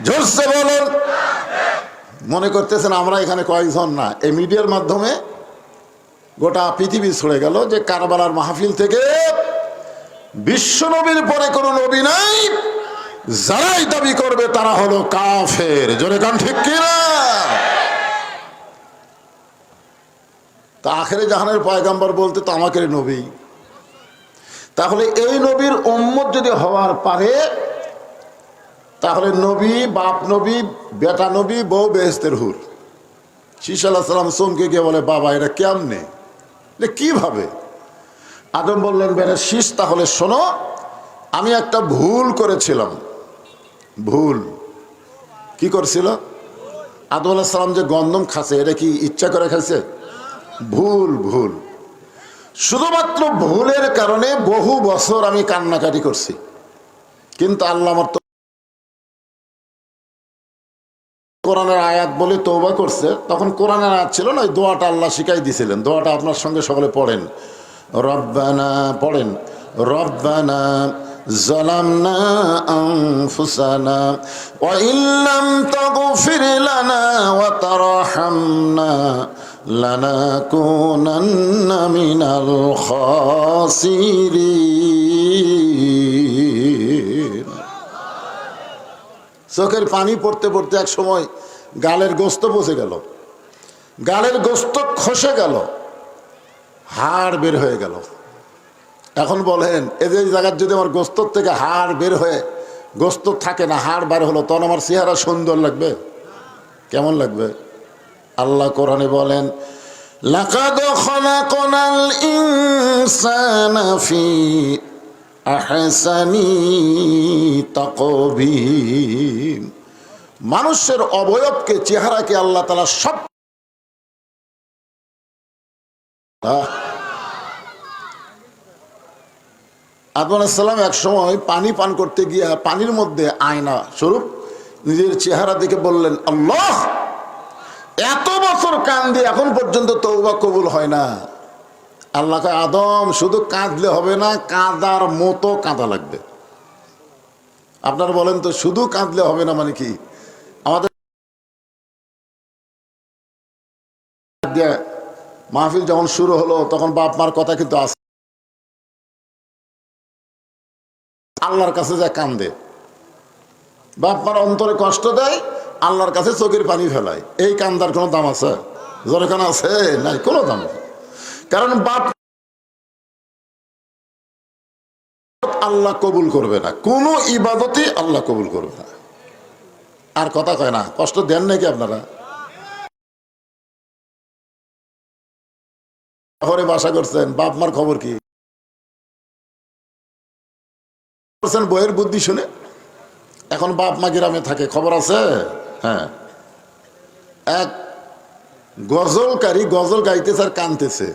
জোরসে বলুন। মনে করতেছেন আমরা এখানে কয়েকজন না, এই মিডিয়ার মাধ্যমে গোটা পৃথিবী ছড়ে গেল যে কারবালার মাহফিল থেকে বিশ্ব নবীর পরে কোনো নবী নাই, যারাই দাবি করবে তারা হলো কাফের। জোরে কান ঠিক কিনা? তা আখেরে জাহানের পয়গাম্বর বলতে তো আমাকে নবী, তাহলে এই নবীর উম্মত যদি হওয়ার পারে তাহলে নবী, বাপ নবী, বেটা নবী, বউ বেহেশতের হুর। শীষ আলাইহিস সালাম চমকে গিয়ে বলে, বাবা এটা কেমনে, কিভাবে? আদম বললেন, বেটা শীষ, তাহলে শোনো, আমি একটা ভুল করেছিলাম। ভুল কি করছিল? আদম আলাইহিস সালাম যে গন্ধম খাচ্ছে, এটা কি ইচ্ছা করে খাইছে? ভুল। ভুল, শুধুমাত্র ভুলের কারণে বহু বছর আমি কান্নাকাটি করছি, কিন্তু আল্লাহ আমার কোরআনের আয়াত বলে তওবা করছে। তখন কোরআনের আয়াত ছিল না, ওই দোয়াটা আল্লাহ শিখাই দিয়েছিলেন। দোয়াটা আপনার সঙ্গে সকলে পড়েন, রব্বানা পড়েন, রব্বানা যালামনা আনফুসানা ওয়া ইল্লাম তাগফির লানা ওয়া তারহামনা লানাকুনান্না মিনাল খাসিরিন। চোখের পানি পড়তে পড়তে এক সময় গালের গোস্ত পচে গেল, গালের গোস্ত খসে গেল, হাড় বের হয়ে গেল। এখন বলেন, এদের জায়গার যদি আমার গোস্তর থেকে হাড় বের হয়ে গোস্ত থাকে না, হাড় বের হলো, তখন আমার চেহারা সুন্দর লাগবে? কেমন লাগবে? আল্লাহ কোরআনে বলেন, লাকাদ খালাকনাল ইনসানা ফি আহসানি তাকবীম। মানুষের অবয়বকে, চেহারাকে আল্লাহ তাআলা সব আদম আলাইহিস সালাম এক সময় পানি পান করতে গিয়ে পানির মধ্যে আয়না স্বরূপ নিজের চেহারা দেখে বললেন, আল্লাহ, এত বছর কাঁদি এখন পর্যন্ত তওবা কবুল হয় না। আল্লাহ কয়, আদম, শুধু কাঁদলে হবে না, কাঁদার মতো কাঁদা লাগবে। আপনারা বলেন তো, শুধু কাঁদলে হবে না মানে কি? আমাদের মাহফিল যখন শুরু হলো তখন বাপ মার কথা কিন্তু আছে, আল্লাহর কাছে যা কান্দে, বাপ মার অন্তরে কষ্ট দেয়, আল্লাহর কাছে চোখের পানি ফেলায়, এই কান্দার কোনো দাম আছে? যেখানে আছে নাই, কোনো দাম নেই। কারণ বাপ আল্লাহ কবুল করবে না, কোনো ইবাদতই আল্লাহ কবুল করবে না। আর কথা কয় না, কষ্ট দেন নাকি আপনারা? শহরে বাসা করছেন, বাপ মার খবর কি করছেন? বইয়ের বুদ্ধি শুনে। এখন বাপ মা গ্রামে থাকে, খবর আছে? হ্যাঁ, এক গজলকারী গজল গাইতেছে আর কানতেছে,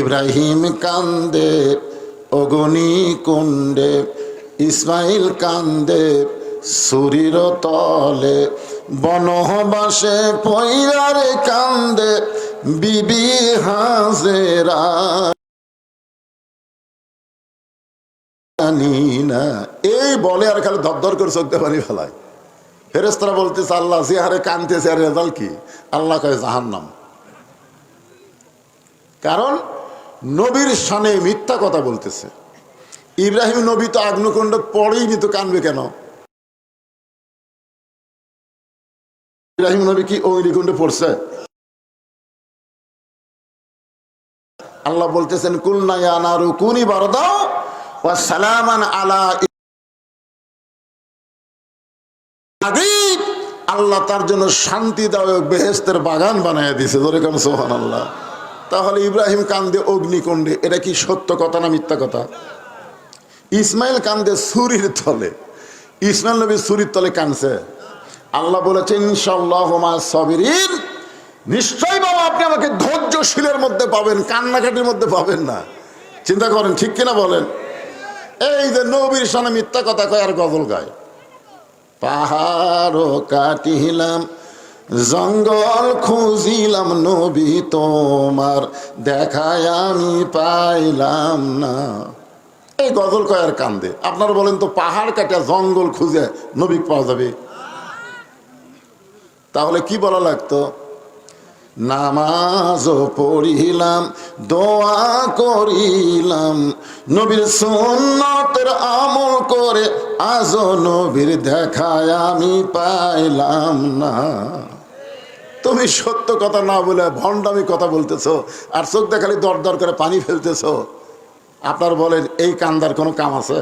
ইব্রাহিম কান্দে অগনি কুণ্ডে, ইসমাইল কান্দে সুরির তলে, বনবাসে পৈরারে কান্দে বিবি হাজেরা। এই বলে আর খালি ধর করে চোখতে পানি ফেলায়। ফেরেশতারা বলতেছে, আল্লাহ যে হারে কানতেছে আর রেজাল্ট কি? আল্লাহ কয় জাহান্নাম। কারণ নবীর শানে মিথ্যা কথা বলতেছে। ইব্রাহিম নবী তো আগ্নেয়কুণ্ড পড়েইনি, তো কানবে কেন? ইব্রাহিম নবী কি অগ্নিকুণ্ডে পড়ছে? আল্লাহ বলতেছেন, কুলনা ইয়া নারু কুনি বারদাও ওয়া সালামান আলা। আল্লাহ তার জন্য শান্তিদায়ক বেহেশতের বাগান বানায় দিয়েছে। ধরে কেন সুবহানাল্লাহ। তাহলে ইব্রাহিম কান্দে অগ্নিকুণ্ডে, এটা কি সত্য কথা না মিথ্যা কথা? ইসমাইল কান্দে ছুরির তলে, ইসমাইল নবী ছুরির তলে কানছে। আল্লাহ বলেছেন, ইনশাআল্লাহু মা'আস সাবিরিন, নিশ্চয়ই বাবা আপনি আমাকে ধৈর্যশীলের মধ্যে পাবেন, কান্নাকাটির মধ্যে পাবেন না। চিন্তা করেন, ঠিক কিনা বলেন? এই যে নবীর সামনে মিথ্যা কথা কয় আর গজল গায়। পাহাড় কাটিলাম, জঙ্গল খুঁজিলাম, নবী তোমার দেখায় আমি পাইলাম না। এই গজল কয় আর কান্দে। আপনারা বলেন তো, পাহাড় কাটিয়া জঙ্গল খুঁজে নবী পাওয়া যাবে? তাহলে কি বলা লাগতো? নামাজও পড়িলাম, দোয়া করিলাম, নবীর সুন্নতের আমল করে আজও নবীর দেখায় আমি পাইলাম না। তুমি সত্য কথা না বলে ভণ্ডামি কথা বলতেছো, আর চোখ দেখালি দর দর করে পানি ফেলতেছো। আপনার বলেন এই কান্দার কোনো কাম আছে?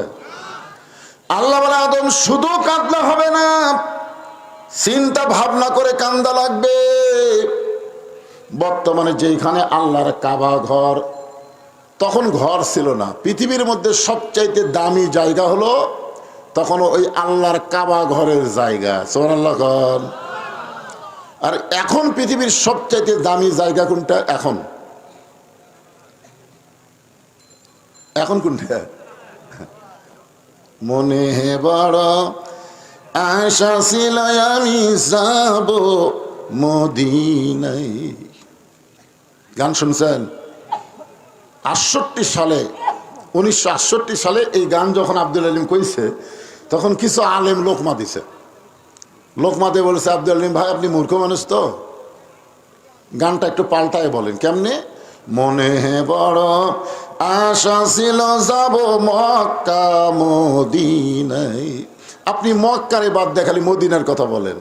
আল্লাহ বলে, আদম শুধু কাঁদলে হবে না, চিন্তা ভাবনা করে কান্দা লাগবে। বর্তমানে যেখানে আল্লাহর কাবা ঘর, তখন ঘর ছিল না। পৃথিবীর মধ্যে সবচাইতে দামি জায়গা হলো তখন ওই আল্লাহর কাবা ঘরের জায়গা। সুবহানাল্লাহ ঘর। আর এখন পৃথিবীর সবচাইতে দামি জায়গা কোনটা? এখন কোনটা? মনে বড় আশা ছিল আমি যাব মদিনায়। গান শুনছেন? 68 সালে, 1968 সালে এই গান যখন আব্দুল আলিম কইছে, তখন কিছু আলেম লোকমা দিছে। লোকমা দিয়ে বলেছে, আব্দুল আলিম ভাই আপনি মূর্খ মানুষ তো, গানটা একটু পাল্টায় বলেন। কেমনে? মনে বড় আশা ছিল যাব মক্কা মদিনায়। আপনি মক্কারে বাদ দেখালি মদিনার কথা বলেন।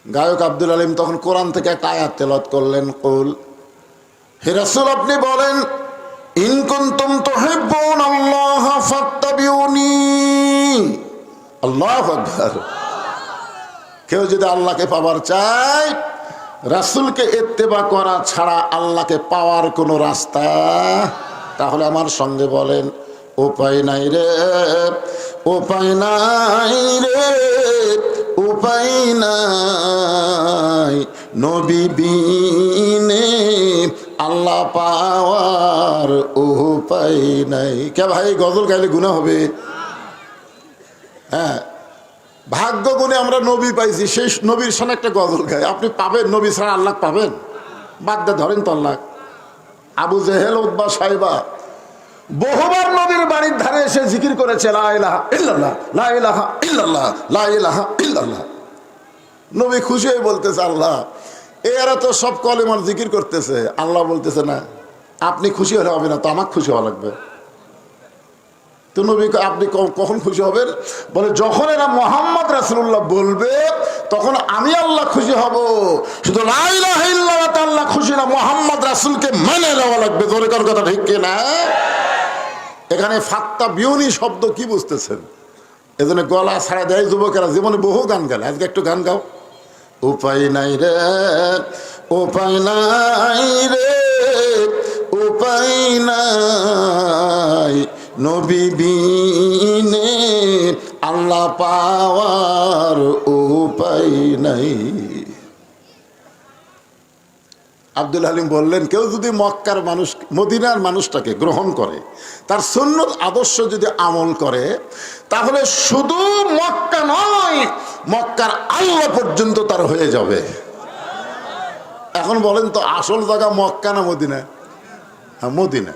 গায়ক আব্দুল আলিম তখন কোরআন থেকে একটা আয়াত তেলাওয়াত করলেন, কুল হে রাসূল আপনি বলেন, ইন কুনতুম তুহিব্বুনাল্লাহ ফাত্তাবিউনি। আল্লাহু আকবার। কেউ যদি আল্লাহকে পাওয়ার চায়, রাসূলকে ইত্তেবা করা ছাড়া আল্লাহকে পাওয়ার কোনো রাস্তা, তাহলে আমার সঙ্গে বলেন, উপায় নাই রে, উপায় নাই রে, উপায় নাই, নবী বিনে আল্লাহ পাওয়ার উপায় নাই। কে ভাই গজল গাইলে গুনাহ হবে? হ্যাঁ, ভাগ্য গুণে আমরা নবী পাইছি, সেই নবীর সামনে একটা গজল গাই। আপনি পাবেন নবী ছাড়া আল্লাহ পাবেন? বাদ দিয়ে ধরেন তো আল্লাহ। আবু জেহেল, উতবা, সাইবা বহুবার নবীর বাড়ির ধারে এসে জিকির করেছে, লা ইলাহা ইল্লাল্লাহ, লা ইলাহা ইল্লাল্লাহ, লা ইলাহা ইল্লাল্লাহ। নবী খুশি হয়ে বলতেছে, আল্লাহ এরা তো সব কলেমার জিকির করতেছে। আল্লাহ বলতেছে, না আপনি খুশি হলে হবে না, তো আমার খুশি হওয়া লাগবে। তো নবী আপনি কখন খুশি হবেন? বলে যখন এরা মুহাম্মদ রাসূলুল্লাহ বলবে তখন আমি আল্লাহ খুশি হব। শুধু লা ইলাহা ইল্লাল্লাহ তে আল্লাহ খুশি না, মুহাম্মদ রাসূলকে মেনে নেওয়া লাগবে। জোরে কার কথা ঠিক কি না? এখানে ফাত্তা বিউনি শব্দ কি বুঝতেছেন? এজন্য গলা ছাড়া দেয় যুবকেরা, জীবনে বহু গান গান, আজকে একটু গান গাও। উপায় নাই রে, উপায় নাই রে, উপায় নাই, নবী বিনে আল্লাহ পাওয়ার উপায় নাই। আব্দুল হালিম বললেন, কেউ যদি মক্কার মানুষ, মদিনার মানুষটাকে গ্রহণ করে, তার সুন্নত আদর্শ যদি আমল করে, তাহলে শুধু মক্কা নয়, মক্কার আল্লাহ পর্যন্ত তার হয়ে যাবে। এখন বলেন তো আসল জায়গা মক্কা না মদিনা? হ্যাঁ, মদিনা।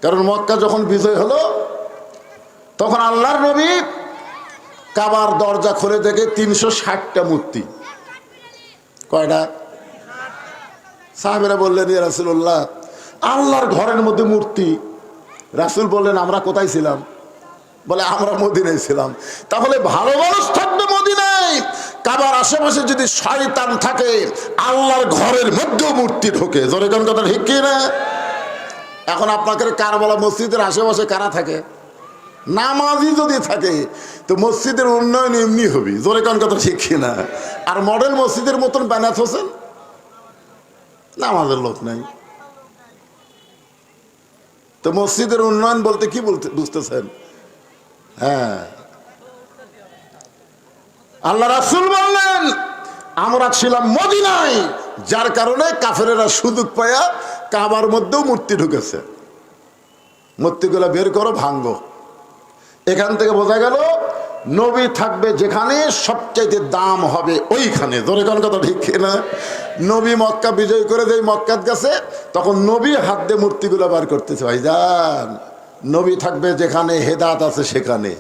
কারণ মক্কা যখন বিজয় হলো, তখন আল্লাহর নবী কাবার দরজা খুলে দেখে 360টা মূর্তি। কয়টা? সাহাবেরা বললেন, ইয়া রাসূলুল্লাহ আল্লাহর ঘরের মধ্যে মূর্তি। রাসূল বললেন, আমরা কোথায় ছিলাম? বলে আমরা মদিনায় ছিলাম। তাহলে ভালো মানুষ থাকবে মদিনায়, কাবার আশেপাশে যদি শয়তান থাকে, আল্লাহর ঘরের মধ্যেও মূর্তি ঢোকে। জোরে গান কথা ঠিক কি না? এখন আপনাকে কারবালা মসজিদের আশেপাশে কারা থাকে? নামাজি যদি থাকে তো মসজিদের উন্নয়ন এমনি হবে। জোরে গান কথা ঠিক কি না? আর মডেল মসজিদের মতন বানাত হোসেন, নামাজের লোক নাই। তো মসজিদের উন্নয়ন বলতে কি বলতে বুঝতেছেন? হ্যাঁ, আল্লাহ রাসূল বললেন আমরা ছিলাম মদিনায়, যার কারণে কাফেরেরা সুযোগ পায়া কাবার মধ্যেও মূর্তি ঢুকেছে। মূর্তিগুলো বের করো, ভাঙ্গো। এখান থেকে বোঝা গেল নবী থাকবে যেখানে সবচাইতে দাম হবে ওইখানে। ধরে কোন কথা ঠিক না? নবী মক্কা বিজয় করে যেই মক্কাত গেছে, তখন নবী হাত দিয়ে মূর্তিগুলো বার করতেছে। ভাইজান, নবী থাকবে যেখানে হেদায়েত আছে সেখানে।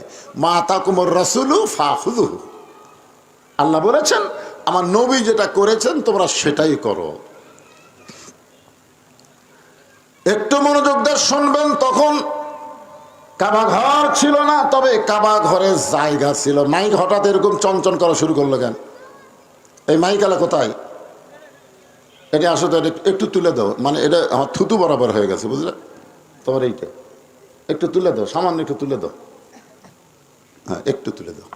মা তাকুমুর রাসূলু ফাখুযুহু। আল্লাহ বলেছেন আমার নবী যেটা করেছেন তোমরা সেটাই করো। একটু মনোযোগ দিয়ে শুনবেন। তখন কাবা ঘর ছিল না, তবে কাবা ঘরের জায়গা ছিল। মাইক হঠাৎ এরকম চঞ্চন করা শুরু করলো কেন? এই মাইক আলা কোথায়? এটা আসলে একটু তুলে দাও, মানে এটা আমার থুতু বরাবর হয়ে গেছে, বুঝলে? তোমার এইটা একটু তুলে দাও, সামান্য একটু তুলে দাও। হ্যাঁ, একটু তুলে দাও।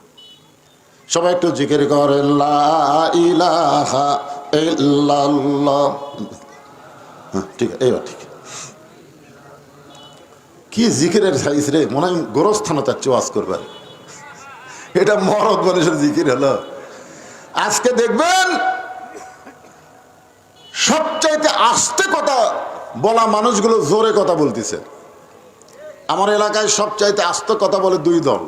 সবাই একটু জিকির করে লা ইলাহা ইল্লাল্লাহ। হ্যাঁ, ঠিক আছে, এইবার ঠিক। কি জিকিরের সাইজ রে, মনে হয় গোরস্থানে তার ওয়াজ করবার। এটা মরদ মানুষের জিকির হলো। আজকে দেখবেন সবচাইতে আস্তে কথা বলা মানুষগুলো জোরে কথা বলতেছে। আমার এলাকায় সবচাইতে আস্তে কথা বলে দুই দল,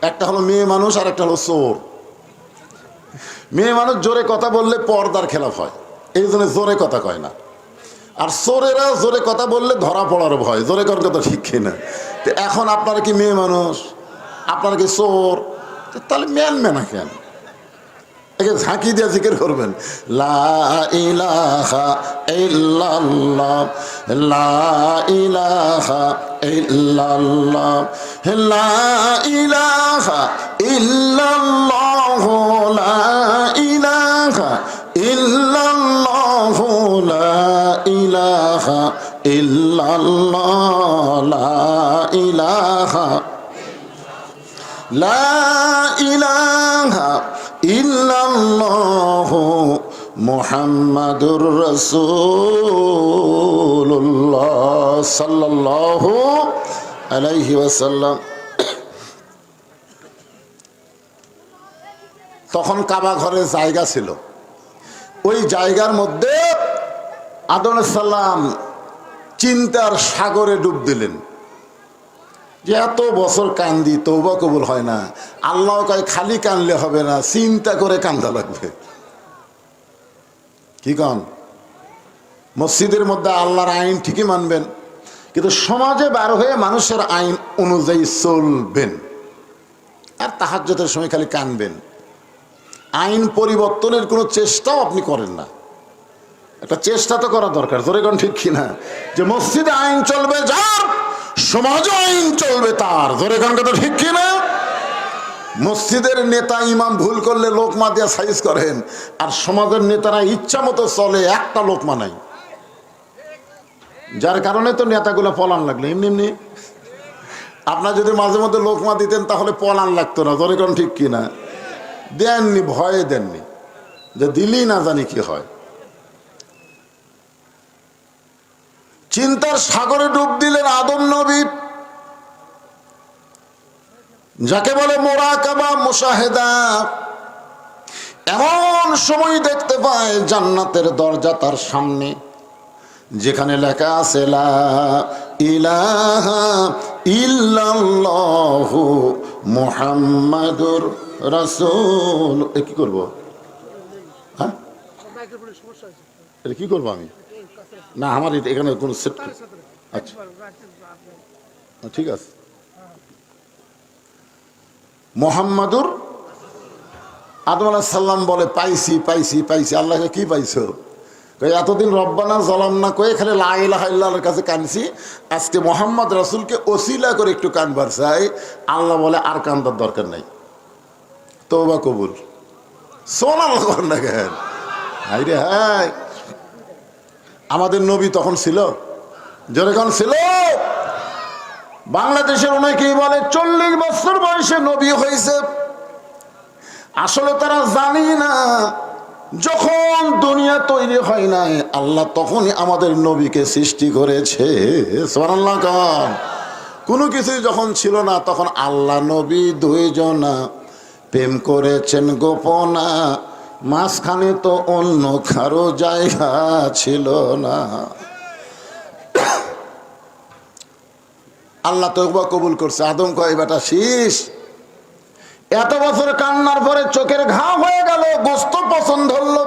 একটা হলো মেয়ে মানুষ আর একটা হলো চোর। মেয়ে মানুষ জোরে কথা বললে পর্দার খেলাফ হয়, এই জন্য জোরে কথা কয় না। আর চোরেরা জোরে কথা বললে ধরা পড়ার ভয়। জোরে কর কথা ঠিক কিনা? তো এখন আপনারা কি মেয়ে মানুষ, আপনারা কি চোর? তাহলে মেনবে না কেন? একে ঝাঁকি দিয়ে জিকির করবেন লা ইলাহা ইল্লাল্লাহ, লা ইলাহা ইল্লাল্লাহ, লা ইলাহা ইল্লাল্লাহ, লা ইলাহা ইল্লাল্লাহ, লা ইলাহা ইল্লাল্লাহ, লা ইলাহা লা ইলাহা ইল্লাল্লাহ মুহাম্মাদুর রাসূলুল্লাহ সাল্লাল্লাহু আলাইহি ওয়াসাল্লাম। তখন কাবা ঘরের জায়গা ছিল। ওই জায়গার মধ্যে আদম আলাইহিস সালাম চিন্তার সাগরে ডুব দিলেন যে এত বছর কান্দি, তওবা কবুল হয় না। আল্লাহ কয় খালি কানলে হবে না, চিন্তা করে কান্দা লাগবে। কি কন? মসজিদের মধ্যে আল্লাহর আইন ঠিকই মানবেন, কিন্তু সমাজে বার হয়ে মানুষের আইন অনুযায়ী চলবেন। আর তাহাজ্জুদের সময় খালি কানবেন। আইন পরিবর্তনের কোনো চেষ্টাও আপনি করেন না। একটা চেষ্টা তো করা দরকার, জোরে কোন ঠিক কিনা? যে মসজিদে আইন চলবে যার, সমাজে আইন চলবে তার। জোরে কোন কথা ঠিক কিনা? মসজিদের নেতা ইমাম ভুল করলে লোকমা দিয়ে সাইজ করেন, আর সমাজের নেতারা ইচ্ছা মতো চলে, একটা লোকমা নাই। যার কারণে তো নেতাগুলো পলান লাগলো। এমনি এমনি আপনার যদি মাঝে মধ্যে লোকমা দিতেন তাহলে পলান লাগতো না। জোরে কোন ঠিক কিনা? দেননি, ভয়ে দেননি, যে দিলেই না জানি কি হয়। চিন্তার সাগরে ডুব দিলেন আদম নবী, যাকে বলে মুরাকাবা, মুশাহেদা। এমন সময় দেখতে পায় জান্নাতের দরজা তার সামনে, যেখানে লেখা আছে লা ইলাহা ইল্লাল্লাহু মুহাম্মাদুর রাসূল। কি করব? হ্যাঁ, এটা কি করবো আমি? না, আমার এখানে কোন সেট। আচ্ছা, ঠিক আছে। মুহাম্মাদুর আদম আলাইহিস সালাম বলে পাইছি পাইছি পাইছি। আল্লাহকে কি পাইছো? এতদিন রব্বানা জালামনা কয়ে খালি লা ইলাহা ইল্লাল্লাহর কাছে কানছি, আজকে মুহাম্মদ রাসূলকে ওসিলা করে একটু কানবার চাই। আল্লাহ বলে আর কান্দার দরকার নাই, তওবা কবুল। সুবহানাল্লাহ করেন না কেন? হাই রে হাই, আমাদের নবী তখন ছিল, যখন ছিল বাংলাদেশের অনেকেই বলে 40 বছর বয়সে নবী হয়েছে। আসলে তারা জানি না, যখন দুনিয়া তৈরি হয় নাই আল্লাহ তখনই আমাদের নবীকে সৃষ্টি করেছে। সুবহানাল্লাহ। কোনো কিছুই যখন ছিল না তখন আল্লাহ নবী দুইজনা প্রেম করেছেন গোপনা, মাঝখানে তো অন্য কারো জায়গা ছিল না। আল্লাহ তওবা কবুল করছে। আদম কয় বেটা শীষ, এত বছর কান্নার পরে চোখের ঘা হয়ে গেল, গোস্ত পছন্দ হলো।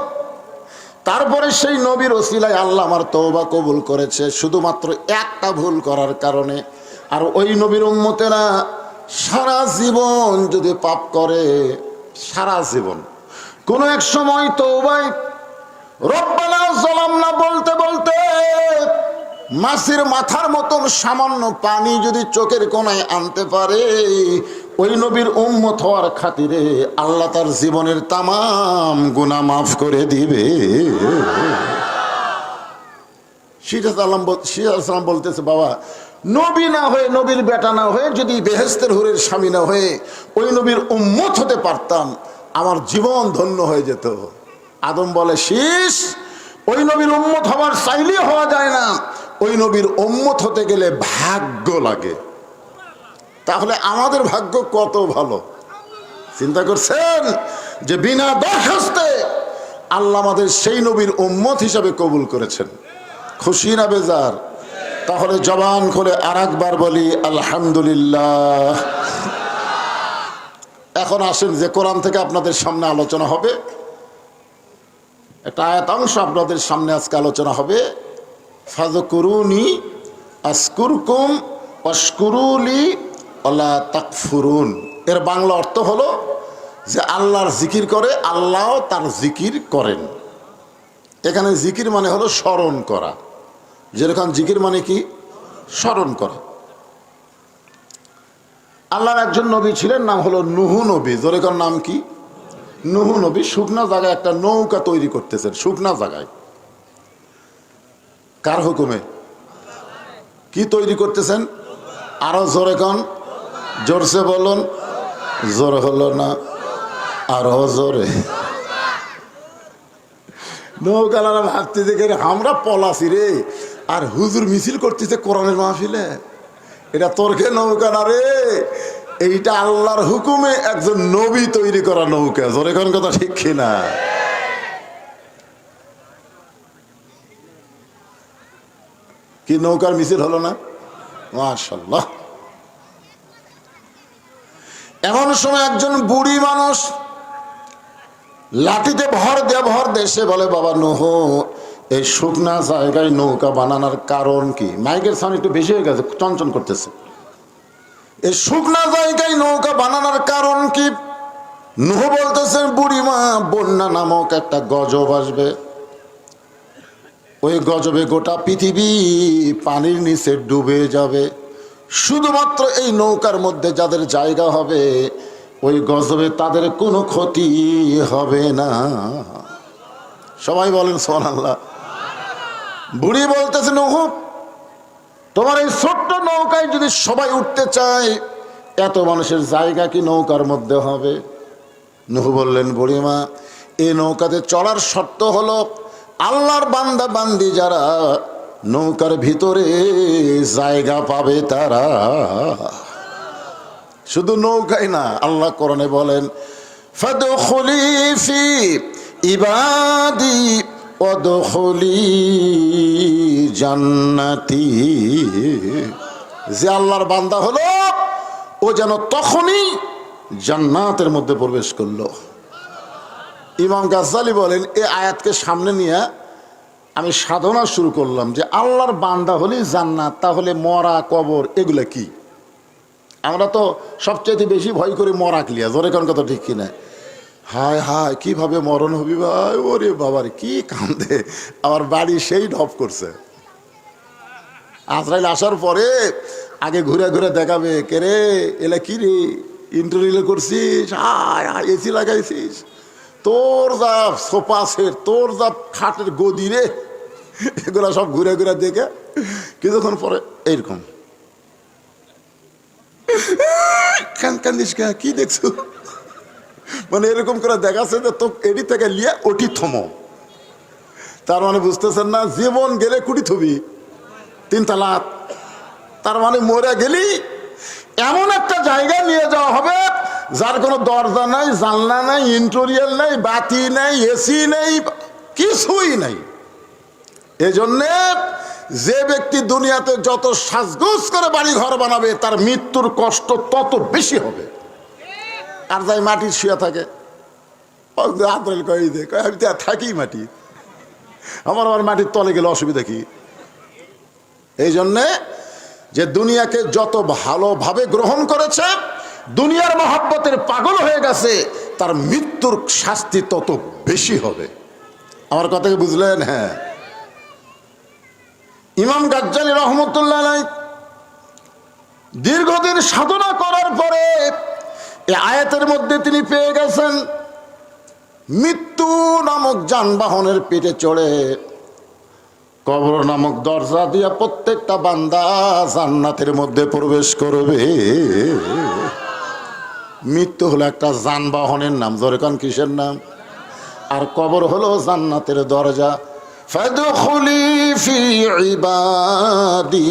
তারপরে সেই নবীর ওসিলায় আল্লাহ আমার তওবা কবুল করেছে, শুধুমাত্র একটা ভুল করার কারণে। আর ওই নবীর উম্মতেরা সারা জীবন যদি পাপ করে, সারা জীবন কোন এক সময় তওবায় রব্বানা যালামনা বলতে বলতে মাছের মাথার মতন সামান্য পানি যদি চোখের কোণায় আনতে পারে, ওই নবীর উম্মত হওয়ার খাতিরে আল্লাহ তার জীবনের তামাম গুনাহ মাফ করে দিবে। সিরাজ বলতেছে, বাবা নবী না হয়ে, নবীর বেটা না হয়ে, যদি বেহেশতের হুরের স্বামী না হয়ে ওই নবীর উম্মত হতে পারতাম, আমার জীবন ধন্য হয়ে যেত। আদম বলে, শীষ, ওই নবীর উম্মত হওয়ার চাইলেই হওয়া যায় না, ওই নবীর উম্মত হতে গেলে ভাগ্য লাগে। তাহলে আমাদের ভাগ্য কত ভালো, চিন্তা করছেন যে বিনা দরখাস্তে আল্লাহ আমাদের সেই নবীর উম্মত হিসাবে কবুল করেছেন। খুশি না বেজার? তাহলে জবান খুলে আরেকবার বলি আলহামদুলিল্লাহ। এখন আসেন যে কোরআন থেকে আপনাদের সামনে আলোচনা হবে, একটা আয়াতাংশ আপনাদের সামনে আজকে আলোচনা হবে। ফাযকুরুনি আযকুরকুম ওয়াশকুরুলি ওয়ালা তাকফুরুন। এর বাংলা অর্থ হলো যে আল্লাহর জিকির করে, আল্লাহ তার জিকির করেন। এখানে জিকির মানে হলো স্মরণ করা, যেরকম জিকির মানে কি স্মরণ করা। আল্লাহর একজন নবী ছিলেন, নাম হলো নূহ নবী। যেরকম নাম কি? নূহ নবী। শুকনা জায়গায় একটা নৌকা তৈরি করতেছেন, শুকনা জায়গায়। কার হুকুমে? কি তৈরি করতেছেন? আরো জোরে কন, জোরসে বলুন। জোর হলো না, আরো জোরে। নৌকালারা ভাবতেছে আমরা পলাশি রে, আর হুজুর মিছিল করতেছে কোরআনের মাহফিলে। এটা তোরকে নৌকা না রে, এইটা আল্লাহর হুকুমে একজন নবী তৈরি করা নৌকা। জোরে কোন কথা ঠিক কিনা? কি নৌকার মিছিল হলো না? মাশাআল্লাহ। এমন সময় একজন বুড়ি মানুষ লাঠিতে ভর দেশে বলে, বাবা নূহ, এই শুকনা জায়গায় নৌকা বানানোর কারণ কি? মাইকের সাউন্ড একটু বেশি হয়ে গেছে, চঞ্চন করতেছে। এই শুকনা জায়গায় নৌকা বানানোর কারণ কি? নূহ বলতেছেন, বুড়িমা, বন্যা নামক একটা গজব আসবে, ওই গজবে গোটা পৃথিবী পানির নিচে ডুবে যাবে। শুধুমাত্র এই নৌকার মধ্যে যাদের জায়গা হবে, ওই গজবে তাদের কোনো ক্ষতি হবে না। সবাই বলেন সুবহানাল্লাহ। বুড়ি বলতেছে, নূহ, তোমার এই ছোট্ট নৌকায় যদি সবাই উঠতে চায়, এত মানুষের জায়গা কি নৌকার মধ্যে হবে? নূহ বললেন, বুড়িমা, এই নৌকাতে চড়ার শর্ত হলো আল্লাহর বান্দা বান্দি যারা নৌকার ভিতরে জায়গা পাবে তারা। শুধু নৌকাই না, আল্লাহ কোরআনে বলেন, ফাদখুলি ফি ইবাদি ওয়াদখুলি জান্নাতি। যে আল্লাহর বান্দা হলো, ও যেন তখনই জান্নাতের মধ্যে প্রবেশ করলো। ইমাম গাজ্জালি বলেন, এই আয়াতকে সামনে নিয়ে আমি সাধনা শুরু করলাম যে আল্লাহর বান্দা হলেই জান্নাত, তাহলে মরা, কবর এগুলা কি? আমরা তো সবচেয়ে বেশি ভয় করি মরা ক্লিয়া। জোরে কোন কথা ঠিক কিনা? হায় হায়, কিভাবে মরণ হবি ভাই, ওরে বাবার কি কান্দে। আমার বাড়ি সেই ঢপ করছে। আজরাইল আসার পরে আগে ঘুরে ঘুরে দেখাবে, কে রে, এলা কি রে, ইন্টারভিউ করছিস, হায় হায়, এসি লাগাইছিস, তোর যা সোফা সেট, তোর যা খাটের গদি রে, এগুলা সব ঘুরে ঘুরে দেখে কিছুক্ষণ পরে এইরকম কান্দিস, কি দেখছো? মানে এরকম করে দেখাচ্ছে যে তো এটি থেকে লিয়ে ওটি থমো। তার মানে বুঝতেছেন না, জীবন গেলে কুটি থবি 3 তালাক। তার মানে মরে গেলি এমন একটা জায়গায় নিয়ে যাওয়া হবে যার কোনো দরজা নাই, জানলা নাই, ইন্টেরিয়র নাই, বাতি নাই, এসি নেই, কিছুই নাই। এজন্যে যে ব্যক্তি দুনিয়াতে যত সাজগোজ করে বাড়ি ঘর বানাবে, তার মৃত্যুর কষ্ট তত বেশি হবে। আর যাই মাটির শুয়ে থাকে, আমি তো থাকি মাটি, আমার মাটির তলে গেলে অসুবিধা কি? এই জন্যে যে দুনিয়াকে যত ভালোভাবে গ্রহণ করেছে, দুনিয়ার মহব্বতের পাগল হয়ে গেছে, তার মৃত্যুর শাস্তি তত বেশি হবে। আমার কথা কি বুঝলেন? হ্যাঁ, ইমাম গাজ্জালী রহমতুল্লাহ আলাইহি দীর্ঘদিন সাধনা করার পরে এই আয়াতের মধ্যে তিনি পেয়ে গেছেন, মৃত্যু নামক যানবাহনের পিঠে চড়ে কবর নামক দরজা দিয়া প্রত্যেকটা বান্দা জান্নাতের মধ্যে প্রবেশ করবে। মৃত্যু হলো একটা যানবাহনের নাম, জোরে কোন কিসের নাম? আর কবর হলো জান্নাতের দরজা। ফাদখুলি ফি ইবাদি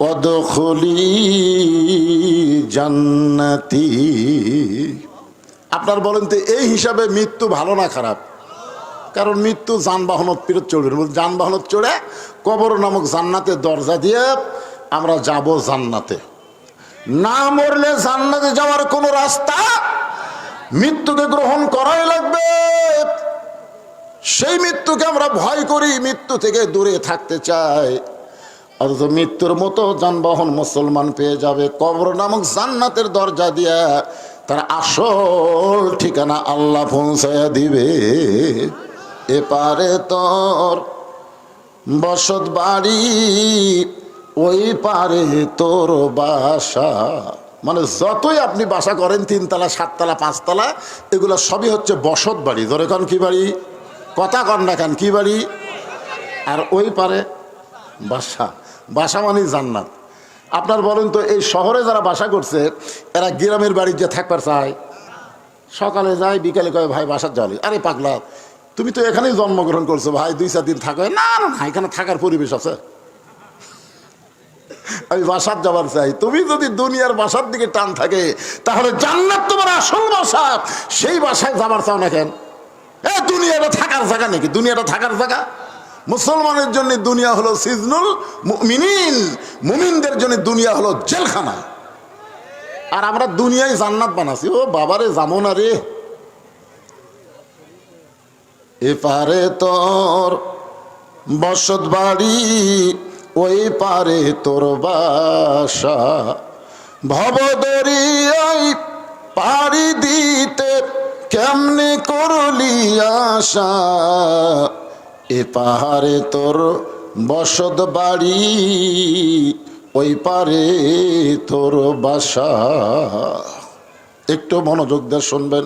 ওয়াদখুলি জান্নাতি। আপনার বলেন তো এই হিসাবে মৃত্যু ভালো না খারাপ? কারণ মৃত্যু যানবাহনত পিরত চড়বে, যানবাহনত চড়ে কবর নামক জান্নাতের দরজা দিয়ে আমরা যাব জান্নাতে। না মরলে জান্নাতে যাওয়ার কোনো রাস্তা, মৃত্যুকে গ্রহণ করাই লাগবে। সেই মৃত্যুকে আমরা ভয় করি, মৃত্যু থেকে দূরে থাকতে চাই, অথচ মৃত্যুর মতো যানবাহন মুসলমান পেয়ে যাবে কবর নামক জান্নাতের দরজা দিয়া। তার আসল ঠিকানা আল্লাহ পৌঁছায়া দিবে। এপারে তোর বসত বাড়ি, ওই পারে তোর বাসা। মানে যতই আপনি বাসা করেন, 3 তলা 7 তলা 5 তলা, এগুলো সবই হচ্ছে বসত বাড়ি। ধরে কান কি বাড়ি? কথা কন না কেন, কি বাড়ি? আর ওই পারে বাসা। বাসা মানে জান্নাত। আপনার বলেন তো এই শহরে যারা বাসা করছে এরা গ্রামের বাড়ি যে থাকবার চায়? সকালে যায়, বিকালে কয় ভাই বাসার যাওয়ালি। আরে পাগলা, তুমি তো এখানেই জন্মগ্রহণ করছো ভাই, 2-4 দিন থাকো। না না, এখানে থাকার পরিবেশ আছে, আমি বাসার যাবার চাই। তুমি যদি দুনিয়ার বাসার দিকে টান থাকে, তাহলে জান্নাত তোমার আসল বাসা, সেই বাসায় যাবার চাও না কেন? দুনিয়াটা থাকার জায়গা নাকি? দুনিয়াটা থাকার জায়গা? মুসলমানের জন্য দুনিয়া হলো সিজনুল মুমিনিন, মুমিনদের জন্য দুনিয়া হলো জেলখানা। আর আমরা দুনিয়ায় জান্নাত বানাচ্ছি। ও বাবারে, যাবো না রে। এপারে তোর বসত বাড়ি, ওই পারে তোর বাসা। ভবদরিয়ায় পাড়ি দিতে কেমনে করলি আশা, এ পাহাড়ে তোর বসত বাড়ি, ওই পারে তোর বাসা। একটু মনোযোগ দিয়ে শুনবেন।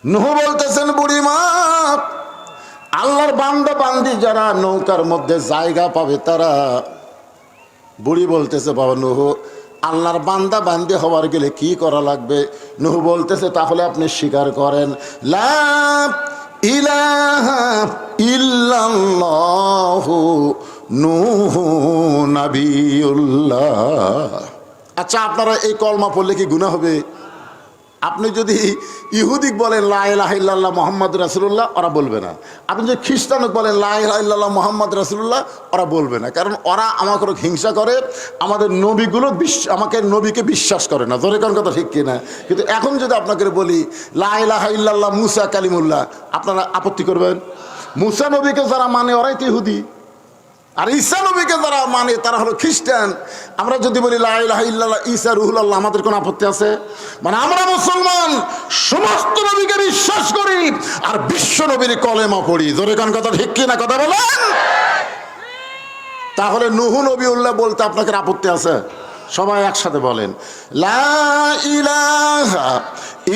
নূহ বলতেছেন, বুড়িমা, আল্লাহর বান্দা বান্দি যারা নৌকার মধ্যে জায়গা পাবে তারা। বুড়ি বলতেছে, বাবা নূহ, আল্লাহর বান্দা বান্দি হওয়ার গেলে কি করা লাগবে? নূহ বলতেছে, তাহলে আপনি স্বীকার করেন লা ইলাহা ইল্লাল্লাহু নূহু নাবিয়ুল্লাহ। আচ্ছা, আপনারা এই কলমা পড়লে কি গুনাহ হবে? আপনি যদি ইহুদিক বলেন লা ইলাহা ইল্লাল্লাহ মুহাম্মদ রাসূলুল্লাহ, ওরা বলবে না। আপনি যদি খ্রিস্টানক বলেন লা ইলাহা ইল্লাল্লাহ মুহাম্মদ রাসূলুল্লাহ, ওরা বলবে না। কারণ ওরা আমাকে হিংসা করে, আমাদের নবীগুলো আমাকে নবীকে বিশ্বাস করে না। জোরে কোন কথা ঠিক কিনা? কিন্তু এখন যদি আপনাকে বলি লা ইলাহা ইল্লাল্লাহ মুসা কালিমুল্লাহ, আপনারা আপত্তি করবেন? মুসা নবীকে যারা মানে ওরাই তো ইহুদি, আর ঈসা নবীকে যারা মানে তারা হলো খ্রিস্টান। আমরা যদি বলি লা ইলাহা ইল্লাল্লাহ ঈসা রুহুল্লাহ, আমাদের কোনো আপত্তি আছে? মানে আমরা মুসলমান সমস্ত নবীকে বিশ্বাস করি আর বিশ্ব নবীর কলেমা পড়ি। জোরে কোন কথা ঠিক কিনা? কথা বলেন। তাহলে নূহ নবীউল্লাহ বলতে আপনাদের আপত্তি আছে? সবাই একসাথে বলেন লা ইলাহা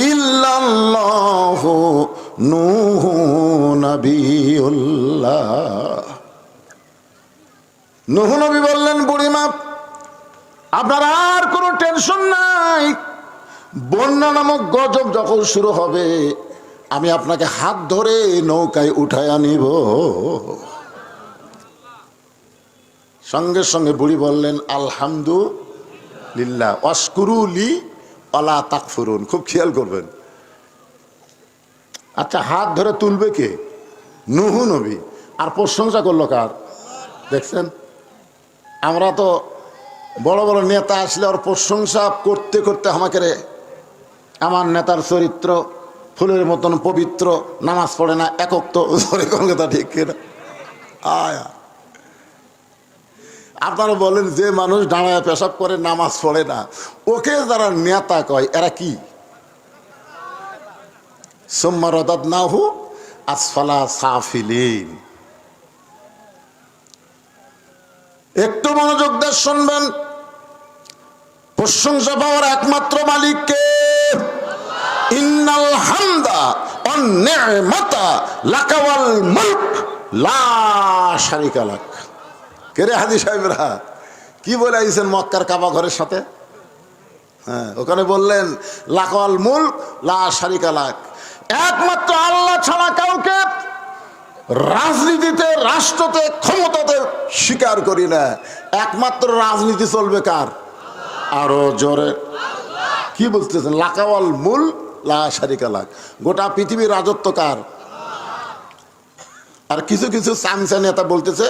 ইল্লাল্লাহু নূহু নবিয়ুল্লাহ। নূহ নবী বললেন, বুড়িমা, আপনার আর কোনো টেনশন নাই। বন্যা নামক গজব যখন শুরু হবে, আমি আপনাকে হাত ধরে নৌকায় উঠায় আনিব। সঙ্গে সঙ্গে বুড়ি বললেন, আলহামদুলিল্লাহ ওয়াশকুরুলি ওয়ালা তাকফুরুন। খুব খেয়াল করবেন। আচ্ছা, হাত ধরে তুলবে কে? নূহ নবী। আর প্রশংসা করলো কার? দেখছেন, আমরা তো বড় বড় নেতা আসলে ওর প্রশংসা করতে করতে আমাকে রে, আমার নেতার চরিত্র ফুলের মতন পবিত্র, নামাজ পড়ে না, একক তো। কথা ঠিক কিনা? আয়া, আপনারা বলেন যে মানুষ দাঁড়ায় পেশাব করে নামাজ পড়ে না, ওকে যারা নেতা কয় এরা কি? সুম্মা রাদাদনাহু আসফালা সাফিলিন। একটু মনোযোগ দিয়ে শুনবেন। প্রশংসা পাওয়ার একমাত্র মালিককে। ইন্নাল হামদা ওয়ান নি'মাতা লাকা ওয়াল মুলক লা শারিকা লাক। কে রে হাজী সাহেবরা কি বলে আইছেন মক্কার কাবা ঘরের সাথে? হ্যাঁ, ওখানে বললেন লাকা ওয়াল মুলক লা শারিকা লাক। একমাত্র আল্লাহ ছাড়া কাউকে রাজনীতিতে, রাষ্ট্রতে, ক্ষমতাতে স্বীকার করি না। একমাত্র রাজনীতি চলবে কার? আরো জোরে কি বলতেছেন? লাকা ওয়াল মুলক লা শারিকা লাক। গোটা পৃথিবীর রাজত্ব কার? আর কিছু কিছু চামচা নেতা বলতেছে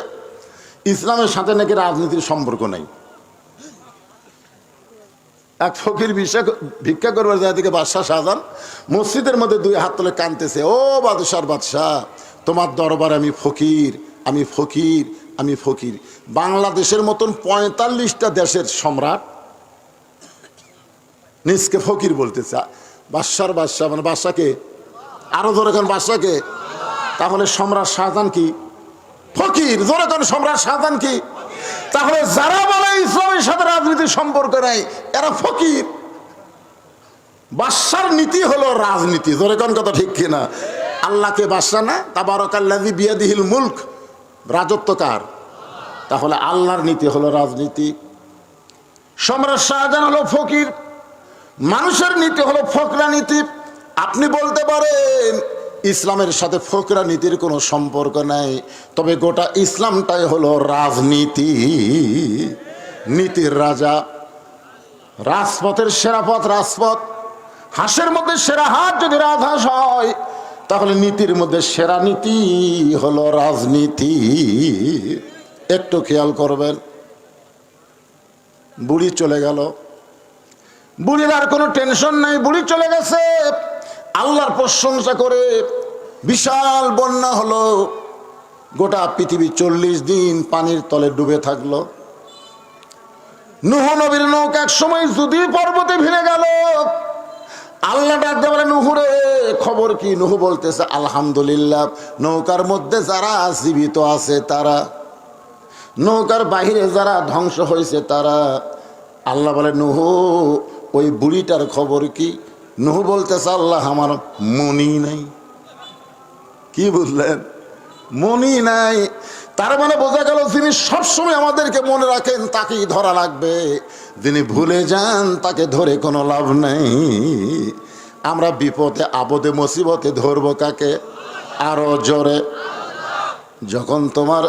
ইসলামের সাথে নাকি রাজনীতির সম্পর্ক নাই। এক ফকির ভিক্ষা করবার জায়গা থেকে বাদশাহ শাহজাহান মসজিদের মধ্যে দুই হাত তুলে কাঁদতেছে, ও বাদশার বাদশাহ, তোমার দরবারে আমি ফকির, আমি ফকির, আমি ফকির। বাংলাদেশের মতন 45টা দেশের সম্রাট নিজকে ফকির বলতেছে। বাদশার বাদশাহ মানে বাদশাকে, আরো ধরে কেন বাদশাকে? তাহলে সম্রাট শাহজাহান কি ফকির? জোরে কেন সম্রাট শাহজাহান কি? তাহলে যারা বলে ইসলামের সাথে রাজনীতির সম্পর্ক নেই এরা ফকির। বাদশার নীতি হলো রাজনীতি। জোরে কোন কথা ঠিক কিনা? আল্লাহকে বাদশা না? তাবারাকাল্লাযী বিয়াদিহিল মুলক, রাজত্ব কার? তাহলে আল্লাহর নীতি হলো রাজনীতি। সম্রাট শাহজাহান হলো ফকির, মানুষের নীতি হলো ফকরা নীতি। আপনি বলতে পারেন ইসলামের সাথে ফকরা নীতির কোনো সম্পর্ক নাই, তবে গোটা ইসলামটাই হলো রাজনীতি। নীতির রাজা, রাজপথের সেরা পথ রাজপথ। হাঁসের মধ্যে সেরা হাত যদি রাজহাঁস হয়, তাহলে নীতির মধ্যে সেরা নীতি হলো রাজনীতি। একটু খেয়াল করবেন। বুড়ি চলে গেল, বুড়ির আর কোনো টেনশন নাই, বুড়ি চলে গেছে। আল্লাহর প্রশংসা করে বিশাল বন্যা হলো, গোটা পৃথিবী 40 দিন পানির তলে ডুবে থাকলো। নূহ নবীর নৌকা এক সময় যদি পর্বতে ভিড়ে গেল। আল্লাহ ডাকতে বলে, নূহুরে খবর কি? নূহ বলতেছে, আলহামদুলিল্লাহ, নৌকার মধ্যে যারা জীবিত আছে তারা, নৌকার বাহিরে যারা ধ্বংস হয়েছে তারা। আল্লাহ বলে, নূহ ওই বুড়িটার খবর কি? নূহ বলতেছে, আল্লাহ আমার মনি নাই। কি বুঝলেন? মনি নাই। তার মানে বোঝা গেল যিনি সবসময় আমাদেরকে মনে রাখেন তাকেই ধরা লাগবে, যিনি ভুলে যান তাকে ধরে কোনো লাভ নেই। আমরা বিপদে আপদে মুসিবতে ধরবো কাকে? আরো জোরে। যখন তোমার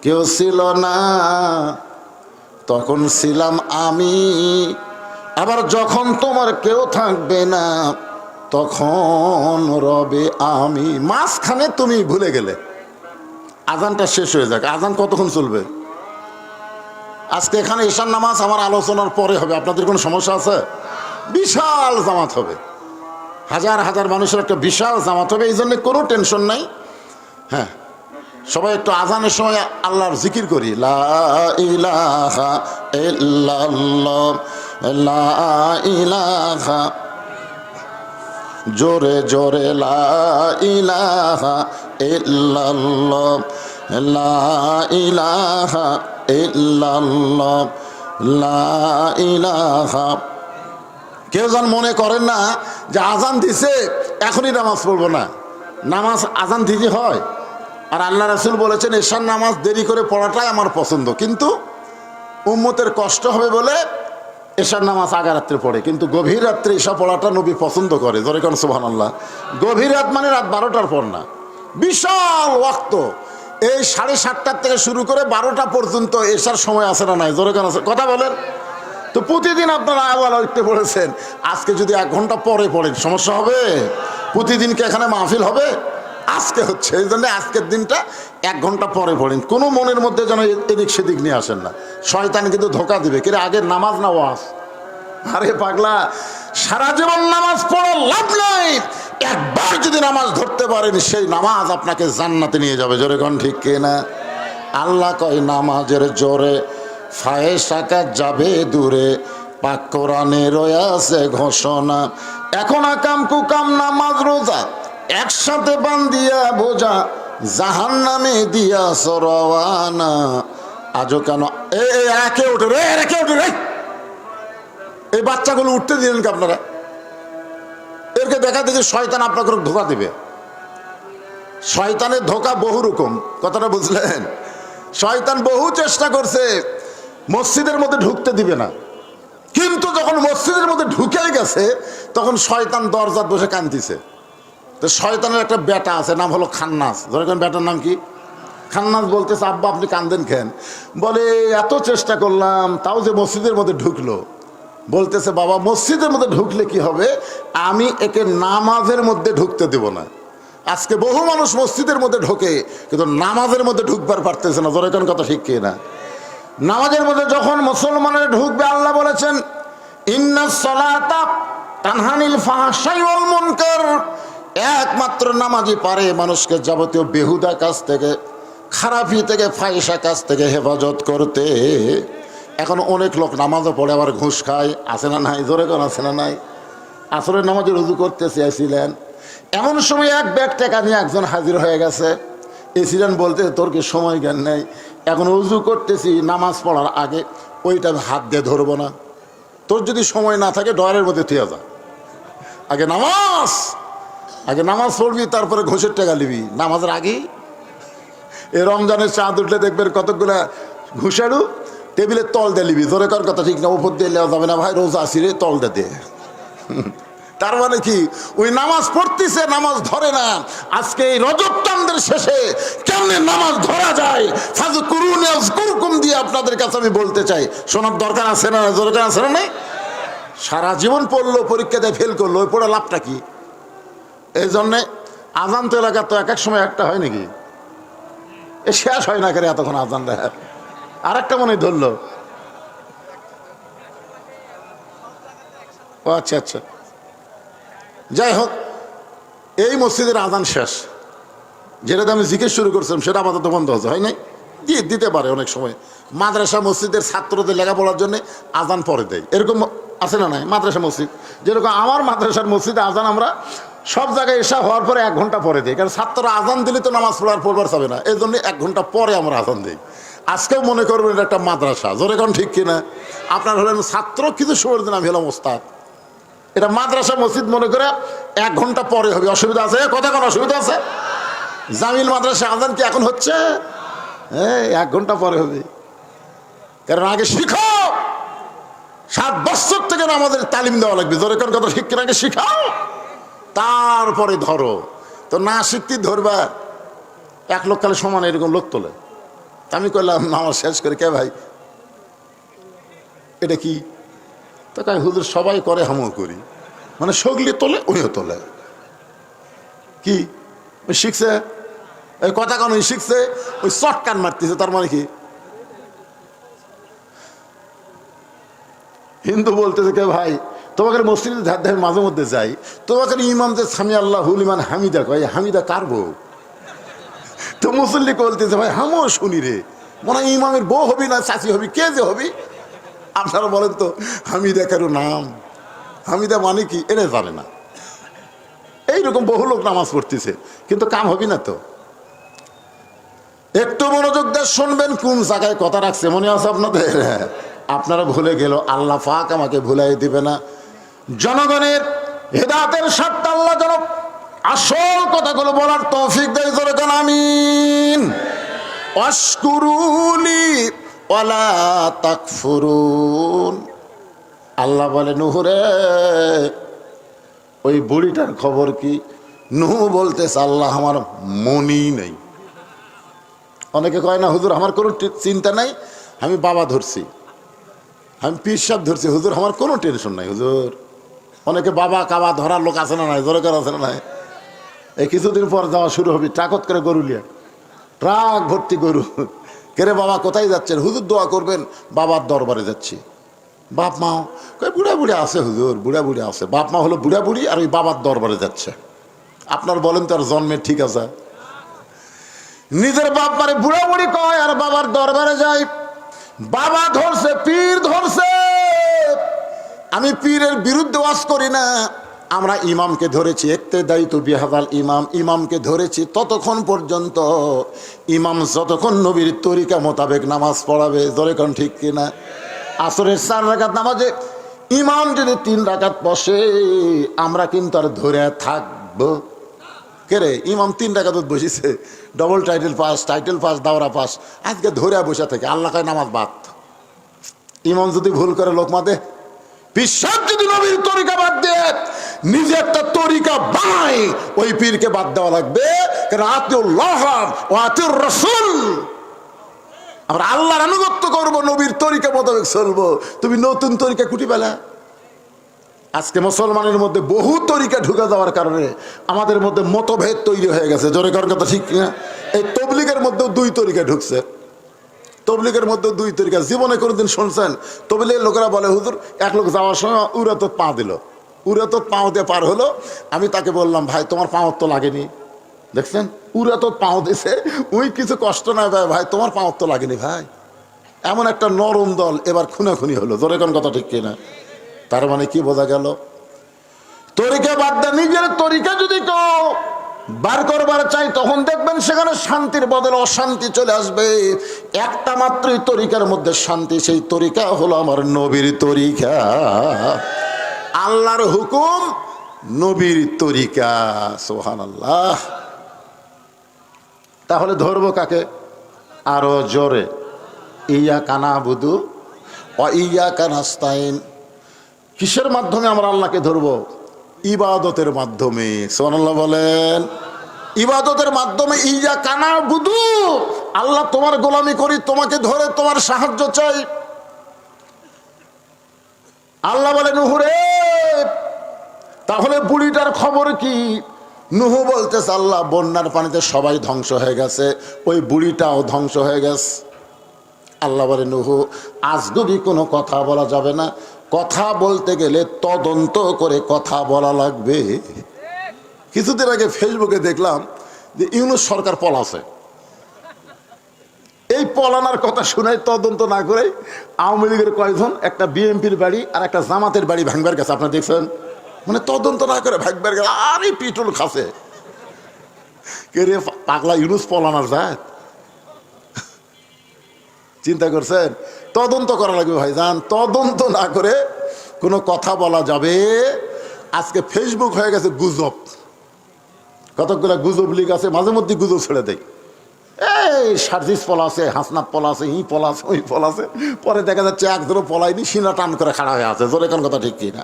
কেউ ছিল না তখন ছিলাম আমি, আবার যখন তোমার কেউ থাকবে না তখন রবে আমি। মাঝখানে তুমি ভুলে গেলে। আজানটা শেষ হয়ে যাক। আজান কতক্ষণ চলবে? আজকে এখানে ঈশার নামাজ আমার আলোচনার পরে হবে। আপনাদের কোনো সমস্যা আছে? বিশাল জামাত হবে, হাজার হাজার মানুষের একটা বিশাল জামাত হবে, এই জন্য কোনো টেনশন নাই। হ্যাঁ, সবাই একটু আজানের সময় আল্লাহর জিকির করি। লা ইলাহা ইল্লাল্লাহ, লা ইলাহা, জোরে জোরে লা ইলাহা ইল্লাল্লাহ, লা ইলাহা ইল্লাল্লাহ, লা ইলাহা। কেউ যেন মনে করেন না যে আজান দিছে এখনই নামাজ পড়বো না। নামাজ আজান দিতে হয়। আর আল্লাহ রাসূল বলেছেন এশার নামাজ দেরি করে পড়াটাই আমার পছন্দ, কিন্তু উম্মতের কষ্ট হবে বলে এশার নামাজ আগা রাত্রে পড়ে। কিন্তু গভীর রাত্রে এশা পড়াটা নবী পছন্দ করে। জোরে কোন সুবহানাল্লাহ। গভীর রাত মানে রাত 12টার পর না, বিশাল ওয়াক্ত। এই 7:30 থেকে শুরু করে 12টা পর্যন্ত এশার সময় আছে না নাই? জোরে কোন কথা বলেন তো। প্রতিদিন আপনারা আওয়ালা উঠতে পড়েছেন, আজকে যদি 1 ঘন্টা পরে পড়েন সমস্যা হবে? প্রতিদিন কি এখানে মাহফিল হবে? আজকে হচ্ছে, এই জন্য আজকের দিনটা 1 ঘন্টা পরে পড়েন। কোনো মনের মধ্যে যেন এদিক সেদিক নিয়ে আসেন না, শয়তান কিন্তু ধোকা দিবে। কিন্তু আগের নামাজ না ওয়াজ। আরে পাগলা, সারা জীবন নামাজ পড়া লাভ নাই। একবার যদি নামাজ ধরতে পারেন সেই নামাজ আপনাকে জান্নাতে নিয়ে যাবে। জোরে কোন ঠিক কিনা? আল্লাহ কয় নামাজের জোরে ফায়েসা কাজ যাবে দূরে, পাক কোরআনে রয়েছে ঘোষণা। এখন আকাম কুকাম নামাজ রোজা একসাথে বান্ধিয়া বোঝা, জাহান্নামে দিয়া সরওয়ানা। আজও কেন একে ওঠে রে, একে ওঠে রে, এই বাচ্চাগুলো উঠতে দিলেন কি আপনারা? এরকে দেখা দিচ্ছে শয়তান আপনাকে ধোকা দেবে। শয়তানের ধোকা বহু রকম, কথাটা বুঝলেন? শয়তান বহু চেষ্টা করছে মসজিদের মধ্যে ঢুকতে দিবে না, কিন্তু যখন মসজিদের মধ্যে ঢুকে গেছে তখন শয়তান দরজার বসে কাঁদতেছে। তো শয়তানের একটা বেটা আছে, নাম হলো খান্নাস। ধরেন বেটার নাম কি? খান্নাস। বলতেছে আব্বা আপনি কান্দেন কেন? বলে এত চেষ্টা করলাম তাও যে মসজিদের মধ্যে ঢুকলো। বলতেছে বাবা মসজিদের মধ্যে ঢুকলে কি হবে, আমি একে নামাজের মধ্যে ঢুকতে দেব না। আজকে বহু মানুষ মসজিদের মধ্যে ঢোকে কিন্তু নামাজের মধ্যে ঢুকবার পারতেছে না। ধরে কথা ঠিক কি না? নামাজের মধ্যে যখন মুসলমানের ঢুকবে, আল্লাহ বলেছেন ইন্নাস সালাতা তানহানিল ফাহশাই ওয়াল মুনকার, একমাত্র নামাজই পারে মানুষকে যাবতীয় বেহুদা কাজ থেকে, খারাপি থেকে, ফাহিশা কাজ থেকে হেফাজত করতে। এখন অনেক লোক নামাজও পড়ে আবার ঘুষ খায়, আছে না নাই? জোরে কোন আছে না নাই? আসরের নামাজে রুজু করতে চেয়েছিলেন, এমন সময় এক ব্যাগ টাকা নিয়ে একজন হাজির হয়ে গেছে। এসিলেন বলতে তোর কি সময় জ্ঞান নেই, এখন উজু করতেছি নামাজ পড়ার আগে ওইটা হাত দিয়ে ধরবো না। তোর যদি সময় না থাকে ডয়ারের মধ্যে থিয়া যা, আগে নামাজ পড়বি, তারপরে ঘুষের টাকা নিবি নামাজের আগেই। এই রমজানের চাঁদ উঠলে দেখবেন কতগুলা ঘুষাড়ু টেবিলের তল দিয়ে নিবি। জোরে কর কথা ঠিক না? উপর দিয়ে নেওয়া যাবে না ভাই, রোজা আসিরে তল দে। তার মানে কি, ওই নামাজ পড়তেছে, নামাজ ধরে না। আজকে এই রজব চাঁদের শেষে কেমনে নামাজ ধরা যায় ফাযকুরুনি আযকুরকুম দিয়ে আপনাদের কাছে আমি বলতে চাই। শোনার দরকার আছে না? দরকার আছে না? নাই? সারা জীবন পড়লো, পরীক্ষাতে ফেল করলো, ওই পড়ে লাভটা কি? এই জন্যে আজান তো এলাকা তো এক এক সময় একটা হয় নাকি, এ শেষ হয় না করে এতক্ষণ আজান দেয়। আর একটা মনে ধরলো, ও আচ্ছা আচ্ছা, যাই হোক, এই মসজিদের আজান শেষ, যেটাতে আমি জিজ্ঞেস শুরু করছিলাম সেটা আপাতত বন্ধ হচ্ছে, হয় নাই? দিতে পারে অনেক সময়। মাদ্রাসা মসজিদের ছাত্রদের লেখাপড়ার জন্য আজান পরে দেয়, এরকম আছে না নাই? মাদ্রাসা মসজিদ যেরকম আমার মাদ্রাসার মসজিদে আজান আমরা সব জায়গায় এসা হওয়ার পরে 1 ঘন্টা পরে দিই, কারণ ছাত্ররা আজান দিলে তো নামাজ পড়বার যাবে না, এই জন্য 1 ঘন্টা পরে আমরা আজান দিই। আজকেও মনে করবেন এটা একটা মাদ্রাসা, জোরে কোন ঠিক কিনা? আপনার হলেন ছাত্র, কিছু সময়ের দিন আমি হলাম ওস্তাদ। এটা মাদ্রাসা মসজিদ মনে করে 1 ঘন্টা পরে হবে, অসুবিধা আছে? কথা কোনো অসুবিধা আছে? জামিল মাদ্রাসা আজান কি এখন হচ্ছে? হ্যাঁ, 1 ঘন্টা পরে হবে, কারণ আগে শিখো। 7 বছর থেকে আমাদের তালিম দেওয়া লাগবে, জোরে কোন কথা ঠিক কিনা? আগে শিখাও, তারপরে ধরো। তো না শিখতে ধরবা 1 লোক কালে সমান এরকম লোক তোলে। আমি করলাম নামাজ শেষ করে, কে ভাই এটা কি? তো কয় হুজুর সবাই করে আমিও করি, মানে সগলি তোলে উনিও তোলে। কি শিখছে? ওই কথা কেন শিখছে? ওই চটকান মারতেছে, তার মানে কি? হিন্দু বলতেছে কে ভাই তোমাকে মসজিদে ধার ধারে মাঝে মধ্যে যাই, তোমাকে ইমাম যে সামি আল্লাহু লিমান হামিদা কয়, হামিদা কার বউ? তো মুসল্লি বলতেছে ভাই আমিও শুনি রে, মনে হয় ইমামের বউ হবি না চাচি হবি, কে যে হবি? আপনারা বলেন তো, হামিদা কারো নাম? হামিদা মানে কি এটা জানে না। এইরকম বহু লোক নামাজ পড়তেছে কিন্তু কাম হবি না। তো একটু মনোযোগ দিয়ে শুনবেন, কোন জায়গায় কথা রাখছে মনে আছে আপনাদের? আপনারা ভুলে গেল, আল্লাহ পাক আমাকে ভুলাই দিবে না। জনগণের হেদায়েতের স্বার্থে আল্লাহ যেন আসল কথাগুলো বলার তৌফিক দেয়, জোরে বলেন আমিন। ওয়াশকুরুলি ওয়ালা তাকফুরুন। আল্লাহ বলে নূহ রে, ওই বুড়িটার খবর কি? নূহ বলতেছে আল্লাহ আমার মনই নেই। অনেকে কয় না হুজুর আমার কোনো চিন্তা নাই, আমি বাবা ধরছি, আমি পীর সাহেব ধরছি, হুজুর আমার কোনো টেনশন নাই হুজুর। অনেকে বাবা কাবা ধরার লোক আছে না নাই? জোরে করা আছে না নাই? এই কিছুদিন পর যাওয়া শুরু হবে, ট্রাকত করে গরু লিয়া, ট্রাক ভর্তি গরু। কেরে বাবা কোথায় যাচ্ছেন? হুজুর দোয়া করবেন, বাবার দরবারে যাচ্ছি। বাপ মা কই বুড়া বুড়ি আছে হুজুর, বুড়া বুড়ি আছে। বাপ মা হলো বুড়া বুড়ি আর ওই বাবার দরবারে যাচ্ছে। আপনার বলেন তো আর জন্মের ঠিক আছে? নিজের বাপ মারে বুড়া বুড়ি কয় আর বাবার দরবারে যায়। বাবা ধরছে, পীর ধরছে। আমি পীরের বিরুদ্ধে ওয়াজ করি না, আমরা ইমামকে ধরেছি, ইক্তেদাই তু বিহাদাল ইমাম, ইমামকে ধরেছি ততক্ষণ পর্যন্ত ইমাম যতক্ষণ নবীর তরিকা মোতাবেক নামাজ পড়াবে। ধরে কোন ঠিক কিনা? আসরের 4 রাকাত নামাজে ইমাম যদি 3 রাকাত বসে, আমরা কিন্তু আর ধরে থাকবো কে রে? ইমাম 3 রাকাত বসেছে, ডবল টাইটেল পাস, দাওরা পাস, আজকে ধরে বসে থেকে আল্লাহ কয় নামাজ বাদ। ইমাম যদি ভুল করে লোকমা দে, বিশ্বাস যদি নবীর তরিকা বাদ দিয়ে নিজে একটা তরিকা বানায়, ওই পীরকে বাদ দেওয়া লাগবে। আতিউল্লাহ ওয়া আতিউর রাসূল, আমরা আল্লাহর আনুগত্য করবো, নবীর তরিকা মোতাবেক চলবো। তুমি নতুন তরিকা কুটি পেলা। আজকে মুসলমানের মধ্যে বহু তরিকা ঢুকে যাওয়ার কারণে আমাদের মধ্যে মতভেদ তৈরি হয়ে গেছে। জোরে কর কথা ঠিক না? এই তবলিগের মধ্যেও 2 তরিকা ঢুকছে। তবলিগের মধ্যে 2 তরিকা। জীবনে কোনোদিন শুনছেন তবলিগের লোকেরা বলে, হুজুর এক লোক যাওয়ার সময় উড়াত পা দিল, উড়াত পাও দিয়ে পার হলো। আমি তাকে বললাম, ভাই তোমার পাও তো লাগেনি? দেখছেন, উড়াত পাও দিছে, ওই কিছু কষ্ট না ভাই, ভাই তোমার পাও তো লাগেনি ভাই। এমন একটা নরম দল এবার খুনাখুনি হলো। জোরে কোন কথা ঠিক কিনা? তার মানে কি বোঝা গেল? তরিকা বাদ দেন, নিজের তরিকা যদি কেউ বার করবার চাই, তখন দেখবেন সেখানে শান্তির বদলে অশান্তি চলে আসবে। একটা মাত্রই তরিকার মধ্যে শান্তি, সেই তরিকা হলো আমার নবীর তরিকা। আল্লাহর হুকুম, নবীর তরিকা। সুবহানাল্লাহ। তাহলে ধরবো কাকে? আরো জোরে, ইয়াকা নাবুদু ওয়া ইয়াকা নাস্তাইন। কিসের মাধ্যমে আমরা আল্লাহকে ধরবো? ইবাদতের মাধ্যমে। সুবহানাল্লাহ বলেন। ইবাদতের মাধ্যমে। ইয়াকা নাবুদু, আল্লাহ তোমার গোলামি করি, তোমাকে ধরে তোমার সাহায্য চাই। আল্লাহ বলে, নুহু রে, তাহলে বুড়িটার খবর কি? নুহু বলতেছে, আল্লাহ বন্যার পানিতে সবাই ধ্বংস হয়ে গেছে, ওই বুড়িটাও ধ্বংস হয়ে গেছে। আল্লাহ বলে, নুহু আজগুবি কোনো কথা বলা যাবে না, কথা বলতে গেলে তদন্ত করে কথা বলা লাগবে। কিছুদিন আগে ফেসবুকে দেখলাম যে ইউনূস সরকার পলাছে। এই পলানার কথা শুনে তদন্ত না করে আওয়ামী লীগের কয়েকজন একটা বিএনপির বাড়ি আর একটা জামাতের বাড়ি ভাঙবার গেছে। আপনারা দেখছেন? মানে তদন্ত না করে ভাঙবার গেছে, আরে পিটুল খাসে কে রে? পাগলা ইউনূস পলানার জাত। চিন্তা করছেন? তদন্ত করা লাগবে ভাইজান। তদন্ত না করে কোনো কথা বলা যাবে? আজকে ফেসবুক হয়ে গেছে গুজব। কতগুলা গুজব লিগ আছে, মাঝে মধ্যে গুজব ছেড়ে দেয়। এই সার্জিস পলাছে, হাসনাত পলাছে, ই পলাছে, ওই পলাছে, পরে দেখা যাচ্ছে একজনও পলায়নি, সিনা টান করে খাড়া হয়ে আছে। জোরে কোন কথা ঠিক কিনা?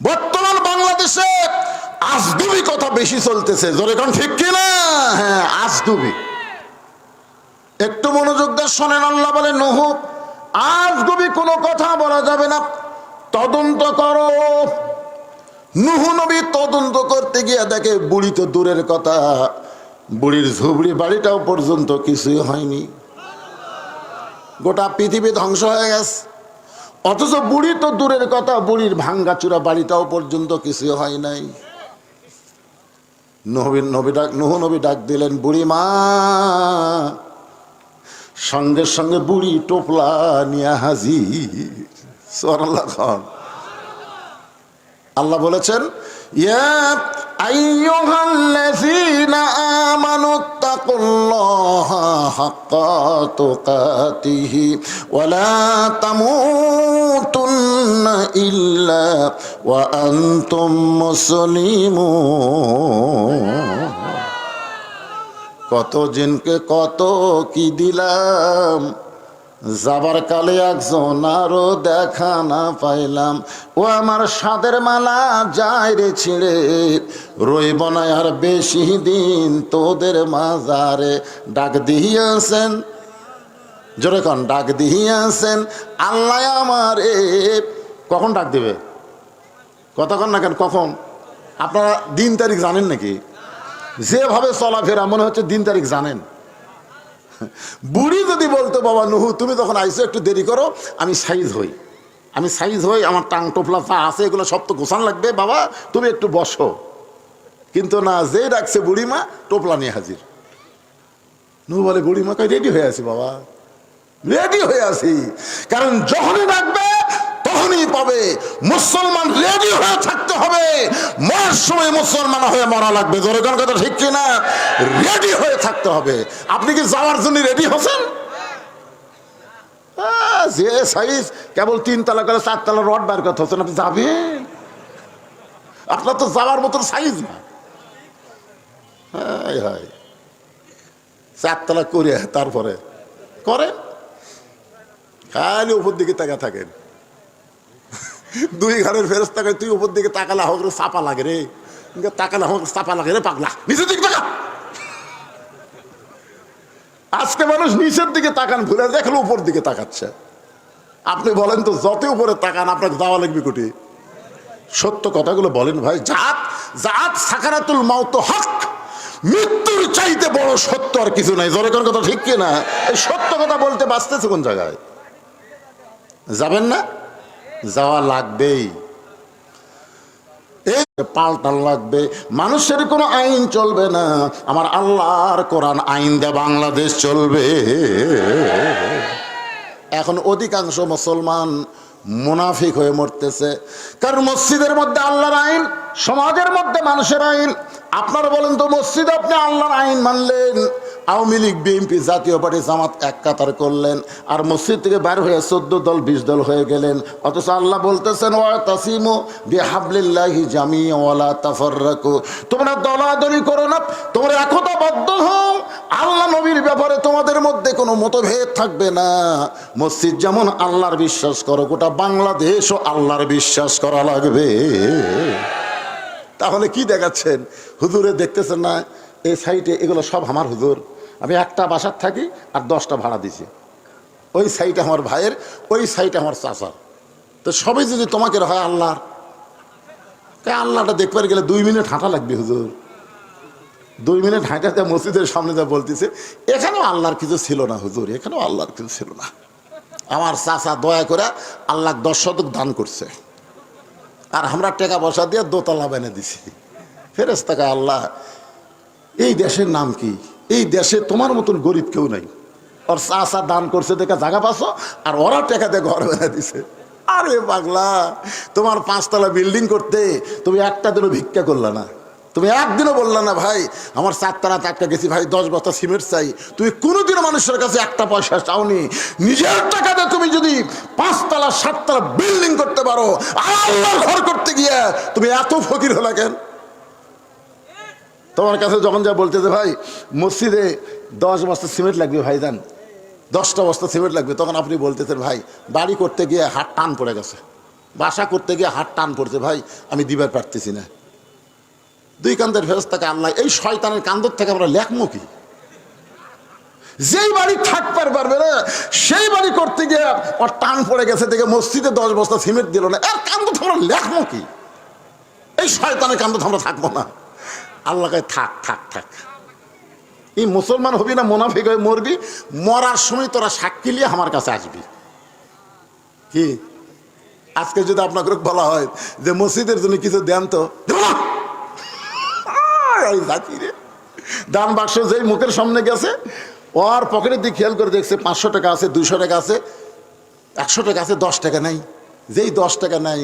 বর্তমান বাংলাদেশে আজগুবি কথা বেশি চলতেছে। জোরে কোন ঠিক কিনা? হ্যাঁ, আজগুবি। একটু মনোযোগ দিয়ে শোনেন। আল্লাহ বলে, নুহু আজগুবি কোনো কথা বলা যাবে না, তদন্ত করো। নুহু নবী তদন্ত করতে গিয়ে দেখে বুড়ি তো দূরের কথা, বুড়ির ঝুবড়ি বাড়িটাও পর্যন্ত কিছুই হয়নি, গোটা পৃথিবী ধ্বংস হয়ে গেছে। অথচ বুড়ি তো দূরের কথা, বুড়ির ভাঙ্গাচুরা বাড়িটাও পর্যন্ত কিছুই হয় নাই। নুহু নবী ডাক দিলেন, বুড়ি মা। সঙ্গে সঙ্গে বুড়ি টোপলা নিয়ে হাজির। সুবহানাল্লাহ। আল্লাহ বলেছেন, ইয়া আইয়ুহাল্লাযীনা আমানুত্তাকুল্লাহা হাক্কা তুকাতিহি ওয়া লা তামুতুন্না ইল্লা ওয়া আনতুম মুসলিমুন। কত জিনকে কত কি দিলাম, যাবার কালে একজন আরো দেখা না পাইলাম। ও আমার সাদের মালা যায় রে ছিঁড়ে, রইব না আর বেশি দিন তোদের মাজারে। ডাক দিয়েছেন, জোরে কন, ডাক দিয়েছেন আল্লাহ আমারে। কখন ডাক দিবে? কতক্ষণ না কেন, কখন? আপনারা দিন তারিখ জানেন নাকি? যেভাবে চলাফেরা মনে হচ্ছে দিন তারিখ জানেন। বুড়ি যদি বলতো, বাবা নুহু তুমি যখন আইসো একটু দেরি করো, আমি সাইজ হই, আমার টাং টোপলা যা আছে এগুলো সব তো গোছান লাগবে, বাবা তুমি একটু বসো। কিন্তু না, যে ডাকছে বুড়িমা টোপলা নিয়ে হাজির। নুহু বলে, বুড়িমা কই রেডি হয়ে আছি বাবা। রেডি হয়ে আছি, কারণ যখনই ডাকবে তখনই পাবে। মুসলমান রেডি হয়ে থাকতে হবে, মরার সময় মুসলমান হয়ে মরা লাগবে। জোরে কোন কথা ঠিক কিনা? রেডি হয়ে থাকতে হবে। আপনি কি যাওয়ার জন্য রেডি হচ্ছেন? যে সাইজ কেবল 3 তলা করে 4 তলা রড বার করতে হচ্ছেন, আপনি যাবেন? আপনার তো যাওয়ার মতন সাইজ না। হ্যাঁ, 4 তলা করে তারপরে করে খালি উপর দিকে তাকা থাকেন। 2 ঘরের ফেরস্তা কয়, তুই উপর দিকে তাকালে আমাকে চাপা লাগে রে, তাকালে আমাকে চাপা লাগে রে পাগলা, নিচের দিকে তাকা। আজকে মানুষ নিচের দিকে তাকান ভুলে দেখলো উপর দিকে তাকাচ্ছে। আপনি বলেন তো, যত উপরে তাকান আপনাকে যাওয়া লাগবে কোটি? সত্য কথাগুলো বলেন ভাই। জাত জাত সাকারাতুল মাউত হক, মৃত্যুর চাইতে বড় সত্য আর কিছু নাই। জোরে কোন কথা ঠিক কিনা? এই সত্য কথা বলতে বাঁচতেছে কোন জায়গায়? যাবেন না? যাওয়া লাগবেই। এই পাল্টান লাগবে। মানুষের কোনো আইন চলবে না, আমার আল্লাহর কোরআন আইন দিয়ে বাংলাদেশ চলবে। এখন অধিকাংশ মুসলমান মুনাফিক হয়ে মরতেছে, কারণ মসজিদের মধ্যে আল্লাহর আইন, সমাজের মধ্যে মানুষের আইন। আপনারা বলেন তো, মসজিদে আপনি আল্লাহর আইন মানলেন, আওয়ামী লীগ বিএনপি জাতীয় পার্টি জামাত এক কাতার করলেন, আর মসজিদ থেকে বের হয়ে 14 দল 20 দল হয়ে গেলেন। অথচ আল্লাহ বলতেছেন, ওয়াতাসিমু বিহাবলিল্লাহি জামিআন ওয়া লা তাফাররাকু, তোমরা দলাদলি করো না, তোমরা একতাবদ্ধ হও। আল্লাহ নবীর ব্যাপারে তোমাদের মধ্যে কোনো মতভেদ থাকবে না। মসজিদ যেমন আল্লাহর বিশ্বাস করো, গোটা বাংলাদেশও আল্লাহর বিশ্বাস করা লাগবে। তাহলে কি দেখাচ্ছেন? হুজুরে দেখতেছেন না এই সাইটে এগুলো সব আমার হুজুর, আমি একটা বাসার থাকি আর 10টা ভাড়া দিছি। ওই সাইটে আমার ভাইয়ের, ওই সাইটে আমার চাচার। তো সবই যদি তোমাকে হয় আল্লাহর, আল্লাহটা দেখবার গেলে 2 মিনিট হাঁটা লাগবে হুজুর। 2 মিনিট হাঁটাতে মসজিদের সামনে যা বলতেছে, এখানেও আল্লাহর কিছু ছিল না হুজুর, এখানেও আল্লাহর কিছু ছিল না। আমার চাচা দয়া করে আল্লাহ 10 শতক দান করছে, আর আমরা টাকা পয়সা দিয়ে 2 তলা বেনে দিছি। ফেরেশতাকে আল্লাহ, এই দেশের নাম কি? এই দেশে তোমার মতন গরিব কেউ নাই। ওর চাচা দান করছে দেখে জায়গা পাছো, আর ওরা টাকা দিয়ে ঘর বেনে দিছে। আরে পাগলা, তোমার 5 তলা বিল্ডিং করতে তুমি একটা দিনও ভিক্ষা করলা না, তুমি একদিনও বললা না ভাই আমার 4 তলা টাকা গেছি ভাই 10 বস্তা সিমেন্ট চাই। তুমি কোনোদিনও মানুষের কাছে একটা পয়সা চাওনি। নিজের টাকাতে তুমি যদি 5 তলা 7 তলা বিল্ডিং করতে পারো, আল্লাহর ঘর করতে গিয়ে তুমি এত ফকির হলা কেন? তোমার কাছে যখন যা বলতেছে ভাই মসজিদে 10 বস্তা সিমেন্ট লাগবে ভাইজান, 10টা বস্তা সিমেন্ট লাগবে, তখন আপনি বলতেছেন ভাই বাড়ি করতে গিয়ে হাত টান পড়ে গেছে, বাসা করতে গিয়ে হাত টান পড়ছে ভাই, আমি দিবার পারতেছি না। 2 কান্দের ফেরেশতাকে আল্লাহ, এই শয়তানের কান্দর থেকে আমরা লেখমো কি? যেই বাড়ি থাকতে পারবে না, সেই বাড়ি করতে গিয়ে ওর টান পড়ে গেছে দেখে মসজিদে 10 বস্তা সিমেন্ট দিল না, এর কান্দ আমরা লেখমো কি? এই শয়তানের কান্দ আমরা থাকবো না। আল্লাহ কয় থাক থাক থাক, এই মুসলমান হবি না মুনাফিক হয়ে মরবি, মরার সময় তোরা সাক্ষী নিয়ে আমার কাছে আসবি। কি আজকে যদি আপনাকে বলা হয় যে মসজিদের জন্য কিছু দেন, তো দান বাক্স যেই মুখের সামনে গেছে, ওর পকেটের দিকে খেয়াল করে দেখছে 500 টাকা আছে, 200 টাকা আছে, 100 টাকা আছে, 10 টাকা নাই। যেই 10 টাকা নাই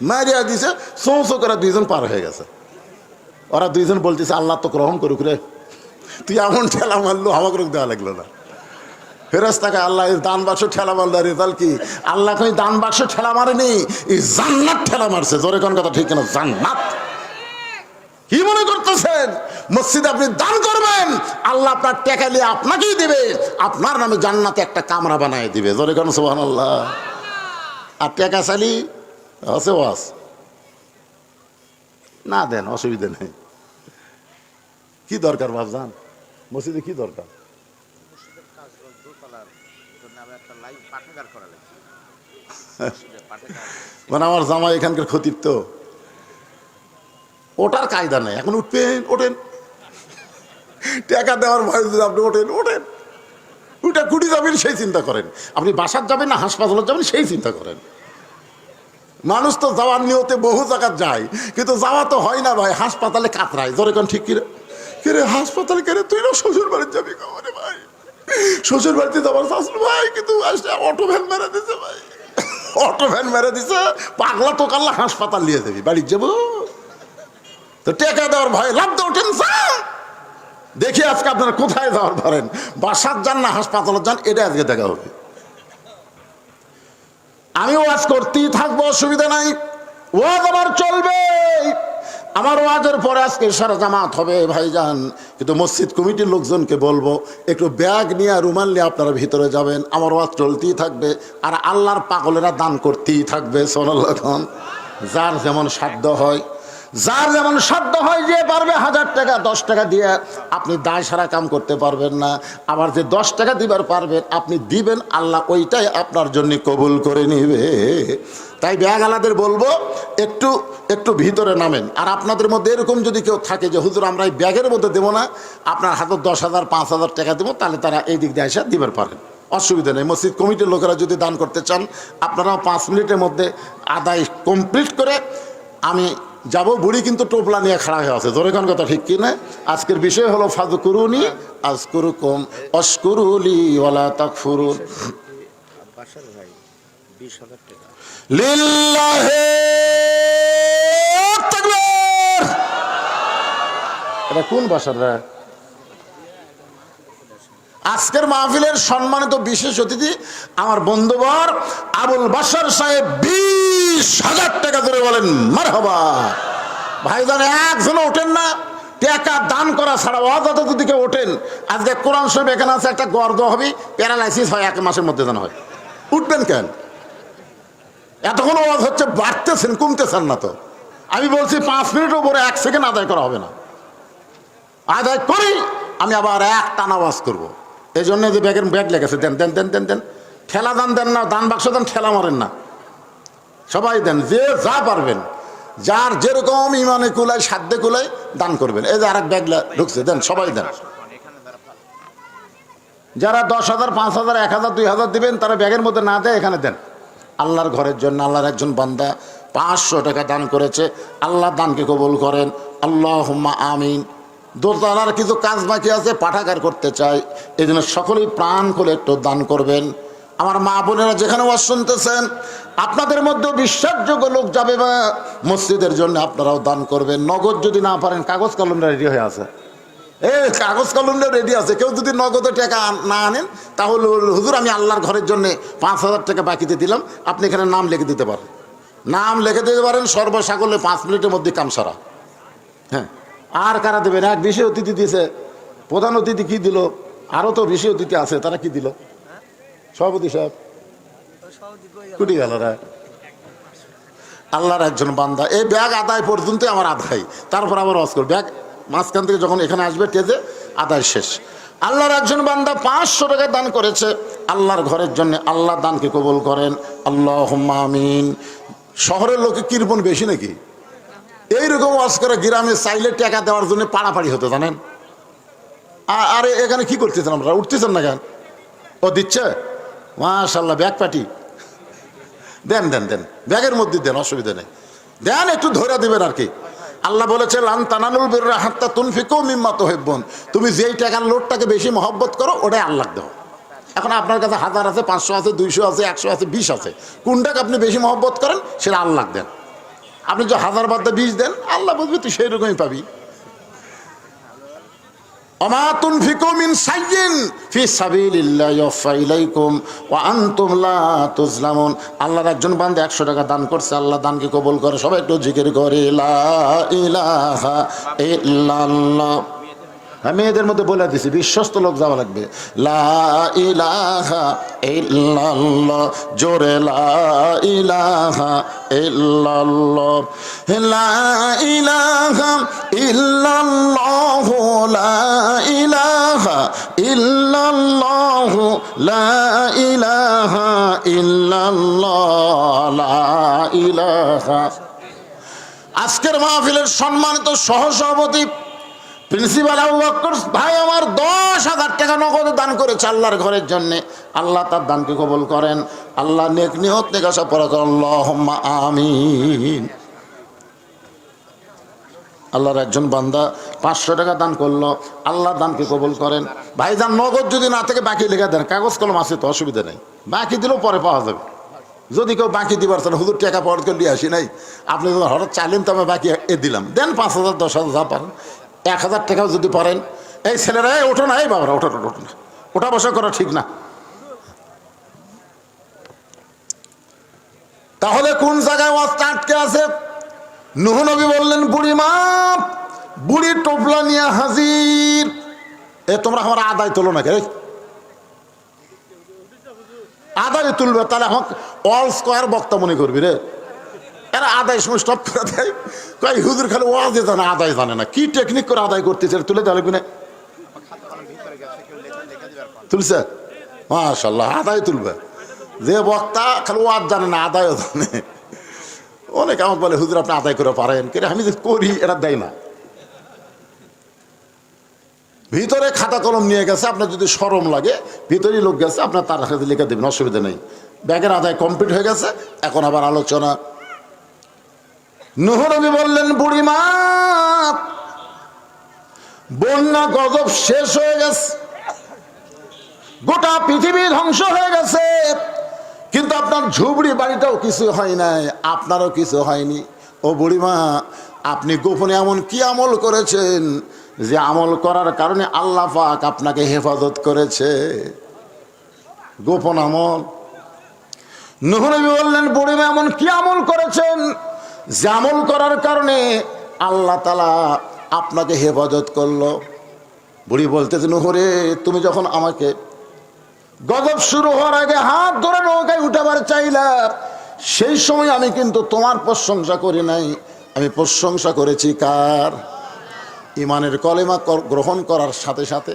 মারিয়া দিছে, চৌচো করে 2 জন পার হয়ে গেছে। ওরা 2 জন বলতেছে আল্লাহ তো গ্রহণ করুক রে, তুই এমন ঠেলা মারলো আমাকে দেওয়া লাগলো না। ফেরেশতাকে আল্লাহ দান বাক্স ঠেলা মারলো, রেজাল্ট কি? আল্লাহ কই দান বাক্স ঠেলা মারেনি, এই জান্নাত ঠেলা মারছে। জোরে কোন কথা ঠিক কিনা? জান্নাত। কি মনে করতেছেন মসজিদে আপনি দান করবেন, আল্লাহ আপনার টাকা নিয়ে আপনাকেই দিবে, আপনার নামে জান্নাতে একটা কামরা বানায় দিবে। জোরে কোন সুবহানাল্লাহ। আর টাকা চালি আছে ওয়াজ না দেন, অসুবিধা নেই। কি দরকার ভাবজান মসজিদে? কি দরকার? মানে আমার জামাই এখানকার খতিব, তো ওটার কায়দা নেই। এখন উঠবেন, ওঠেন, টাকা দেওয়ার ভয় যদি আপনি ওঠেন, ওঠেন, ওইটা কুটি যাবেন সেই চিন্তা করেন। আপনি বাসার যাবেন না হাসপাতালে যাবেন সেই চিন্তা করেন। মানুষ তো যাওয়ার নিয়তে বহু জায়গা যায়, কিন্তু যাওয়া তো হয় না ভাই, হাসপাতালে কাতরায়। জোরে কোন ঠিক কিরে? কিরে হাসপাতালে কেন? তুই না শ্বশুর বাড়ির যাবি? ভাই শ্বশুর বাড়িতে যাবার শাশুড়ি ভাই কিন্তু অটো ভ্যান মেরে দিছে ভাই, অটো ভ্যান মেরে দিছে, পাগলা তো কাল্লা হাসপাতাল নিয়ে যাবি, বাড়ি যাবো তো টেকা দেওয়ার ভয় লাভ দাও টেনশন। দেখি আজকে আপনারা কোথায় যাওয়ার ধরেন, বাসার যান না হাসপাতালে যান, এটা আজকে দেখা হবে। আমি ওয়াজ করতেই থাকবো, অসুবিধা নাই, ওয়াজ আমার চলবে। আমার ওয়াজের পরে আজকে সারা জামাত হবে ভাইজান, কিন্তু মসজিদ কমিটির লোকজনকে বলবো একটু ব্যাগ নিয়ে রুমাল নিয়ে আপনারা ভিতরে যাবেন, আমার ওয়াজ চলতেই থাকবে। আর আল্লাহর পাগলেরা দান করতেই থাকবে। সোনাল্লাহ, যার যেমন সাধ্য হয়, যার যেমন সাধ্য হয়, যে পারবে 1000 টাকা 10 টাকা দিয়ে আপনি দায় সারা কাম করতে পারবেন না, আবার যে 10 টাকা দিবার পারবেন আপনি দিবেন, আল্লাহ ওইটাই আপনার জন্য কবুল করে নিবে। তাই ব্যাগওয়ালাদের বলবো একটু একটু ভিতরে নামেন। আর আপনাদের মধ্যে এরকম যদি কেউ থাকে যে হুজুর আমরা এই ব্যাগের মধ্যে দেবো না, আপনার হাতে 10,000 5,000 টাকা দেবো, তাহলে তারা এই দিক দিয়ে এসে দিবার পারেন, অসুবিধা নেই। মসজিদ কমিটির লোকেরা যদি দান করতে চান, আপনারাও 5 মিনিটের মধ্যে আদায় কমপ্লিট করে আমি যাব। বুড়ি কিন্তু টোপলা নিয়ে খাড়া হয়ে আছে, জোরে কোন কথা ঠিক কি না? আজকের বিষয় হলো ফাযকুরুনি আযকুরুকুম ওয়াশকুরুলি ওয়ালা তাকফুরুন। লিল্লাহি তাকবীর। এটা কোন বাসার রে? আজকের মাহফিলের সম্মানিত বিশেষ অতিথি আমার বন্ধুবর আবুল বাশার সাহেব, 20,000 টাকা ধরে বলেন মারহাবা। ভাইজান একজন ওঠেন না, টাকা দান করা ছাড়া অযথা যদি কেউ ওঠেন, আজকে কোরআন শরীফ এখানে আছে, একটা গর্দ হবে, প্যারালাইসিস হয় 1 মাসের মধ্যে যেন হয়। উঠবেন কেন? এতক্ষণ আওয়াজ হচ্ছে, বাড়তেছেন কমতেছেন না তো। আমি বলছি 5 মিনিটের উপরে 1 সেকেন্ড আদায় করা হবে না। আদায় করি আমি আবার এক টানা আওয়াজ করবো। এই জন্য যে ব্যাগের ব্যাগ লেগেছে, দেন দেন দেন দেন দেন, ঠেলা দান দেন না, দান বাক্স দেন, ঠেলা মারেন না, সবাই দেন, যে যা পারবেন, যার যেরকম ইমানে কুলায় সাধ্যে কুলায় দান করবেন। এই যে আরেক ব্যাগ ঢুকছে, দেন, সবাই দেন। যারা 10,000 5,000 1,000 2,000 দিবেন, তারা ব্যাগের মধ্যে না দেয়, এখানে দেন। আল্লাহর ঘরের জন্য আল্লাহর একজন বান্দা 500 টাকা দান করেছে, আল্লাহ দানকে কবুল করেন, আল্লাহুম্মা আমিন। দোতলার কিছু কাজ বাকি আছে, পাঠাগার করতে চাই, এই জন্য সকলেই প্রাণ খুলে একটু দান করবেন। আমার মা বোনেরা যেখানে ওয়াজ শুনতেছেন, আপনাদের মধ্যেও বিশ্বাসযোগ্য লোক যাবে বা মসজিদের জন্য আপনারাও দান করবেন। নগদ যদি না পারেন, কাগজ কলমটা রেডি হয়ে আছে, এই কাগজ কলমটা রেডি আছে। কেউ যদি নগদে টাকা না আনেন, তাহলে হুজুর আমি আল্লাহর ঘরের জন্য 5,000 টাকা বাকিতে দিলাম, আপনি এখানে নাম লিখে দিতে পারেন, নাম লিখে দিতে পারেন, সর্বসাকল্যে 5 মিনিটের মধ্যে কাম সারা। হ্যাঁ, আর কারা দেবেন? এক বিশেষ অতিথি দিয়েছে, প্রধান অতিথি কি দিল, আরও তো বিশেষ অতিথি আছে, তারা কি দিল? সভাপতি সাহেব কুটি গেল রে। আল্লাহর একজন বান্দা, এই ব্যাগ আদায় পর্যন্ত আমার আদায়, তারপর আবার ওয়াজ করবে। ব্যাগ মাঝখান থেকে যখন এখানে আসবে টেজে, আদায় শেষ। আল্লাহর একজন বান্দা 500 টাকা দান করেছে আল্লাহর ঘরের জন্য, আল্লাহ দানকে কবুল করেন, আল্লাহুম্মা আমিন। শহরের লোকে কৃপণ বেশি নাকি? এইরকম ওয়াজ করে গ্রামে চাইলে টাকা দেওয়ার জন্য পাড়াপাড়ি হতে জানেন। আরে এখানে কি করতেছেন আমরা, উঠতেছেন না কেন? ও দিচ্ছে, মাশাআল্লাহ, ব্যাগ পাটি দেন দেন দেন, ব্যাগের মধ্যে দেন, অসুবিধা নেই, দেন, একটু ধরে দিবেন আর কি। আল্লাহ বলেছে লান তানালুল বিররা হাত্তা তুনফিকু মিম্মা তুহিব্বুন, তুমি যেই টাকার লোডটাকে বেশি মহব্বত করো ওটাই আল্লাহ দাও। এখন আপনার কাছে 1000 আছে, 500 আছে, 200 আছে, 100 আছে, 20 আছে, কোনটাকে আপনি বেশি মহব্বত করেন সেটা আল্লাহ দেন। আপনি যে 1000 বাদ 20 দেন, আল্লাহ বলবে তুই সেই রকমই পাবি। ওমা তুনফিকু মিন শাইইন ফি সাবিলিল্লাহি ইউফা ইলাইকুম ওয়া আনতুম লা তুজলামুন। আল্লাহর একজন বান্দা 100 টাকা দান করছে, আল্লাহ দানকে কবুল করে। সবাই একটু জিকির করে লা ইলাহা ইল্লাল্লাহ। মেয়েদের মধ্যে বলে দিছি, বিশ্বস্ত লোক যাওয়া লাগবে। লা ইলাহা ইল্লাল্লাহ, জোরে লা ইলাহা ইল্লাল্লাহ, লা ইলাহা ইল্লাল্লাহ, লা ইলাহা ইল্লাল্লাহ, লা ইলাহা ইল্লাল্লাহ, লা ইলাহা। আজকের মাহফিলের সম্মানিত সহসভাপতি প্রিন্সিপাল আবু বকর ভাই আমার 10,000 টাকা নগদ দান করেছে আল্লাহর ঘরের জন্য, আল্লাহ তার দানকে কবুল করেন, আল্লাহ নেক নিয়ত নেক আশা পূরণ করেন, আল্লাহুম্মা আমিন। আল্লাহর একজন বান্দা 500 টাকা দান করলো, আল্লাহ দানকে কবুল করেন, ভাইজান নগদ যদি না থেকে বাকি লেখা দেন, কাগজ কলম আছে তো, অসুবিধা নেই, বাকি দিলেও পরে পাওয়া যাবে। যদি কেউ বাকি দিবার চান, হুজুর টাকা পাওয়ার কেউ দিয়ে আসি নাই, আপনি যদি হঠাৎ চাইলেন তো আমি বাকি দিলাম, দেন 5,000 10,000 যা পারেন, 1,000 টাকাও যদি পারেন। এই ছেলেরা ওঠো না, এই বাবারা ওঠো ওঠো না, ওঠা বসা করা ঠিক না। তাহলে কোন জায়গায় ওয়াজটা আটকে আছে? নূহ নবী বললেন, বুড়ি মা, বুড়ি টোপলা নিয়ে হাজির। তোমরা আমার আদায় তোলো না, কে আদায় তুলবে? তাহলে আমাকে অল স্কোয়ার বক্তা মনে করবি রে। এরা আদায় সময় স্টপ করে দেয়, কয় হুজুর খালি ওয়াজে জানে, আদায় জানে না। কি টেকনিক করে আদায় করতেছে, তুলে দেওয়া লাগবে না? তুলছে, মাশাআল্লাহ, আদায় তুলবে। যে বক্তা খালি ওয়াজ জানে না, আদায়ও জানে। অনেকে আমাকে বলে, হুজুর আপনি আদায় করে পারেন? কিন্তু আমি যে করি এটা দেয় না। ভিতরে খাতা কলম নিয়ে গেছে, আপনার যদি শরম লাগে, ভিতরেই লোক গেছে, আপনার তার কাছে লিখে দেবেন, অসুবিধা নেই। ব্যাগের আদায় কমপ্লিট হয়ে গেছে, এখন আবার আলোচনা। নূহ নবী বললেন, বুড়ি মা, বন্যা গজব শেষ হয়ে গেছে, গোটা পৃথিবী ধ্বংস হয়ে গেছে, কিন্তু আপনার ঝুবড়ি বাড়িটাও কিছু হয় নাই, আপনারও কিছু হয়নি। ও বুড়িমা, আপনি গোপনে এমন কি আমল করেছেন যে আমল করার কারণে আল্লাহ পাক আপনাকে হেফাজত করেছে? গোপন আমল। নূহ নবী বললেন, বুড়িমা এমন কি আমল করেছেন যে আমল করার কারণে আল্লাহ তাআলা আপনাকে হেফাজত করলো? বুড়ি বলতেছে, নূহ রে, তুমি যখন আমাকে গজব শুরু হওয়ার আগে হাত ধরে নৌকায় উঠাবার চাইলা, সেই সময় আমি কিন্তু তোমার প্রশংসা করি নাই, আমি প্রশংসা করেছি কার? ইমানের কলেমা গ্রহণ করার সাথে সাথে,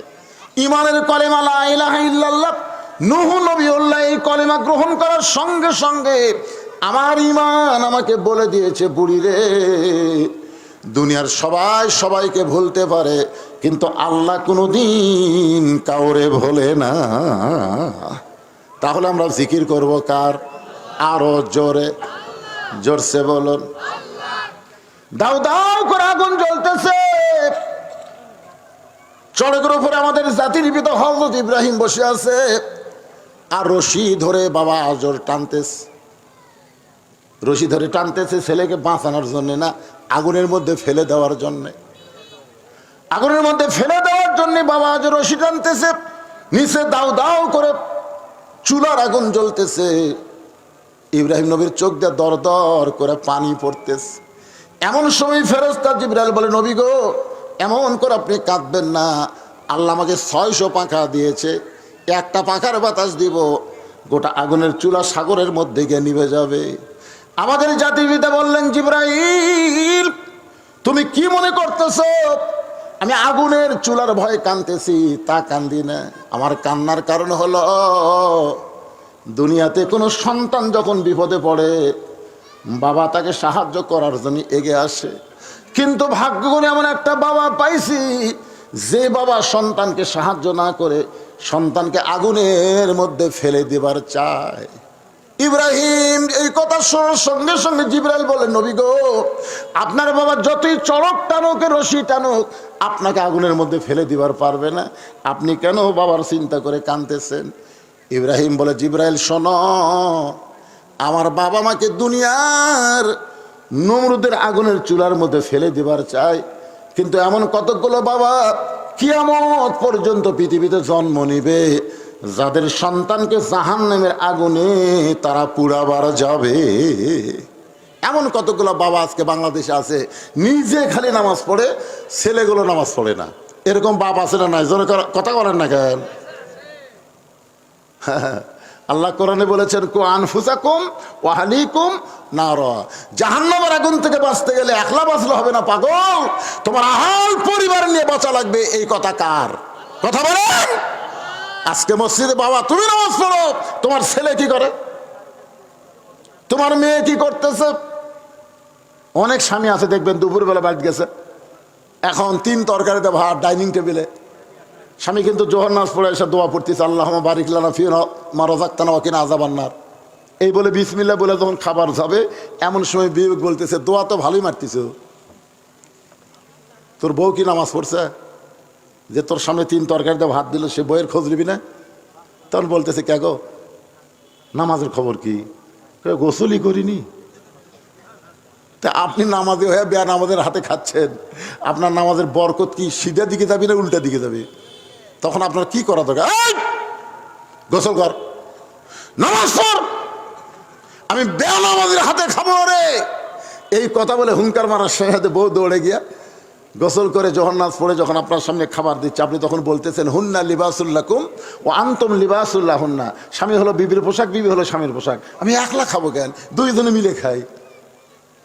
ইমানের কলেমা লা ইলাহা ইল্লাল্লাহ, নূহ নবীউল্লাহ, এই কলেমা গ্রহণ করার সঙ্গে সঙ্গে আমার ইমান আমাকে বলে দিয়েছে, বুড়ি রে, দুনিয়ার সবাই সবাইকে ভুলতে পারে, কিন্তু আল্লাহ কোনোদিন কাউরে ভোলে না। তাহলে আমরা জিকির করব কার? আরো জোরে, জোরসে বলুন। দাও দাও করে আগুন জ্বলতেছে, চড়কের উপরে আমাদের জাতির পিতা হযরত ইব্রাহিম বসে আছে, আর রশি ধরে বাবা আজর টানতেছে, রশি ধরে টানতেছে ছেলেকে বাঁচানোর জন্য না, আগুনের মধ্যে ফেলে দেওয়ার জন্যে। আগুনের মধ্যে ফেলে দেওয়ার জন্য বাবা আজ রশি টানতেছে, নিচে দাও দাও করে চুলার আগুন জ্বলতেছে, ইব্রাহিম নবীর চোখ দিয়ে দর দর করে পানি পড়তেছে। এমন সময় ফেরেশতা জিবরাইল বলে, নবী গো, এমন করে আপনি কাঁদবেন না, আল্লাহ আমাকে 600 পাখা দিয়েছে, একটা পাখার বাতাস দিব, গোটা আগুনের চুলা সাগরের মধ্যে গিয়ে নিভে যাবে। আমাদের জাতির পিতা বললেন, জিবরাইল, তুমি কি মনে করতেছো আমি আগুনের চুলার ভয়ে কাঁদতেছি? তা কান্দি না, আমার কান্নার কারণ হলো, দুনিয়াতে কোনো সন্তান যখন বিপদে পড়ে, বাবা তাকে সাহায্য করার জন্য এগিয়ে আসে, কিন্তু ভাগ্য করে এমন একটা বাবা পাইছি, যে বাবা সন্তানকে সাহায্য না করে সন্তানকে আগুনের মধ্যে ফেলে দেবার চায়। ইব্রাহিম এই কথা শোনার সঙ্গে সঙ্গে জিবরাইল বলে, নবী গো, আপনার বাবা যতই চড়ক টানুক, রশি টানুক, আপনাকে আগুনের মধ্যে ফেলে দিবার পারবে না, আপনি কেন বাবার চিন্তা করে কাঁদতেছেন? ইব্রাহিম বলে, জিবরাইল শোনো, আমার বাবা মাকে দুনিয়ার নমরুদের আগুনের চুলার মধ্যে ফেলে দিবার চায়, কিন্তু এমন কতগুলো বাবা কিয়ামত পর্যন্ত পৃথিবীতে জন্ম নিবে, যাদের সন্তানকে জাহান্নামের আগুনে তারা পুড়াবার যাবে। এমন কতগুলো বাবা আজকে বাংলাদেশে আছে, নিজে খালি নামাজ পড়ে, ছেলেগুলো নামাজ পড়ে না। এরকম বাপ আছে না নাই? জোরে কথা বলেন না কেন? আল্লাহ কোরআনে বলেছেন, কু আনফুসাকুম ওয়া আহলিকুম নার, জাহান্নামের আগুন থেকে বাঁচতে গেলে একলা বাঁচলে হবে না পাগল, তোমার আহাল পরিবার নিয়ে বাঁচা লাগবে। এই কথা কার কথা বলেন? আজকে মসজিদে বাবা তুমি নামাজ পড়ো, তোমার ছেলে কি করে, তোমার মেয়ে কি করতেছে? অনেক স্বামী আছে দেখবেন দুপুরবেলা বাড়িতে গেছে, এখন 3 তরকারিতে ভাত ডাইনিং টেবিলে, স্বামী কিন্তু জোহর নামাজ পড়ে এসে দোয়া পড়তেছে, আল্লাহুম্মা বারিক লানা ফি মা রাযাকতানা ওয়া কিনা আযাবান নার, এই বলে বিসমিল্লাহ বলে যখন খাবার যাবে, এমন সময় বিবেক বলতেছে, দোয়া তো ভালোই মারতেছ, তোর বউ কি নামাজ পড়ছে? যে তোর সামনে 3 তরকারি দিয়ে ভাত দিল, সে বইয়ের খোঁজ নিবি না? তখন বলতেছে, কে গো, নামাজের খবর কি? গোসলই করিনি। তা আপনি নামাজে হয়ে বেয়া নামাজের হাতে খাচ্ছেন, আপনার নামাজের বরকত কি সিধা দিকে যাবে না উল্টা দিকে যাবে? তখন আপনার কি করা দরকার? গোসল কর, নামাজ পড়, আমি বেয়া নামাজের হাতে খাবো রে। এই কথা বলে হুঙ্কার মারার সাথে বউ দৌড়ে গিয়া গোসল করে জোহর নামাজ পড়ে যখন আপনার সামনে খাবার দিচ্ছে, আপনি তখন বলতেছেন হুন্না লিবাসুল্লাকুম ও আনতুম লিবাসুল্লাহ হুন্না। স্বামী হলো বিবির পোশাক, বিবি হলো স্বামীর পোশাক। আমি একলা খাবো কেন? দুইজনে মিলে খাই।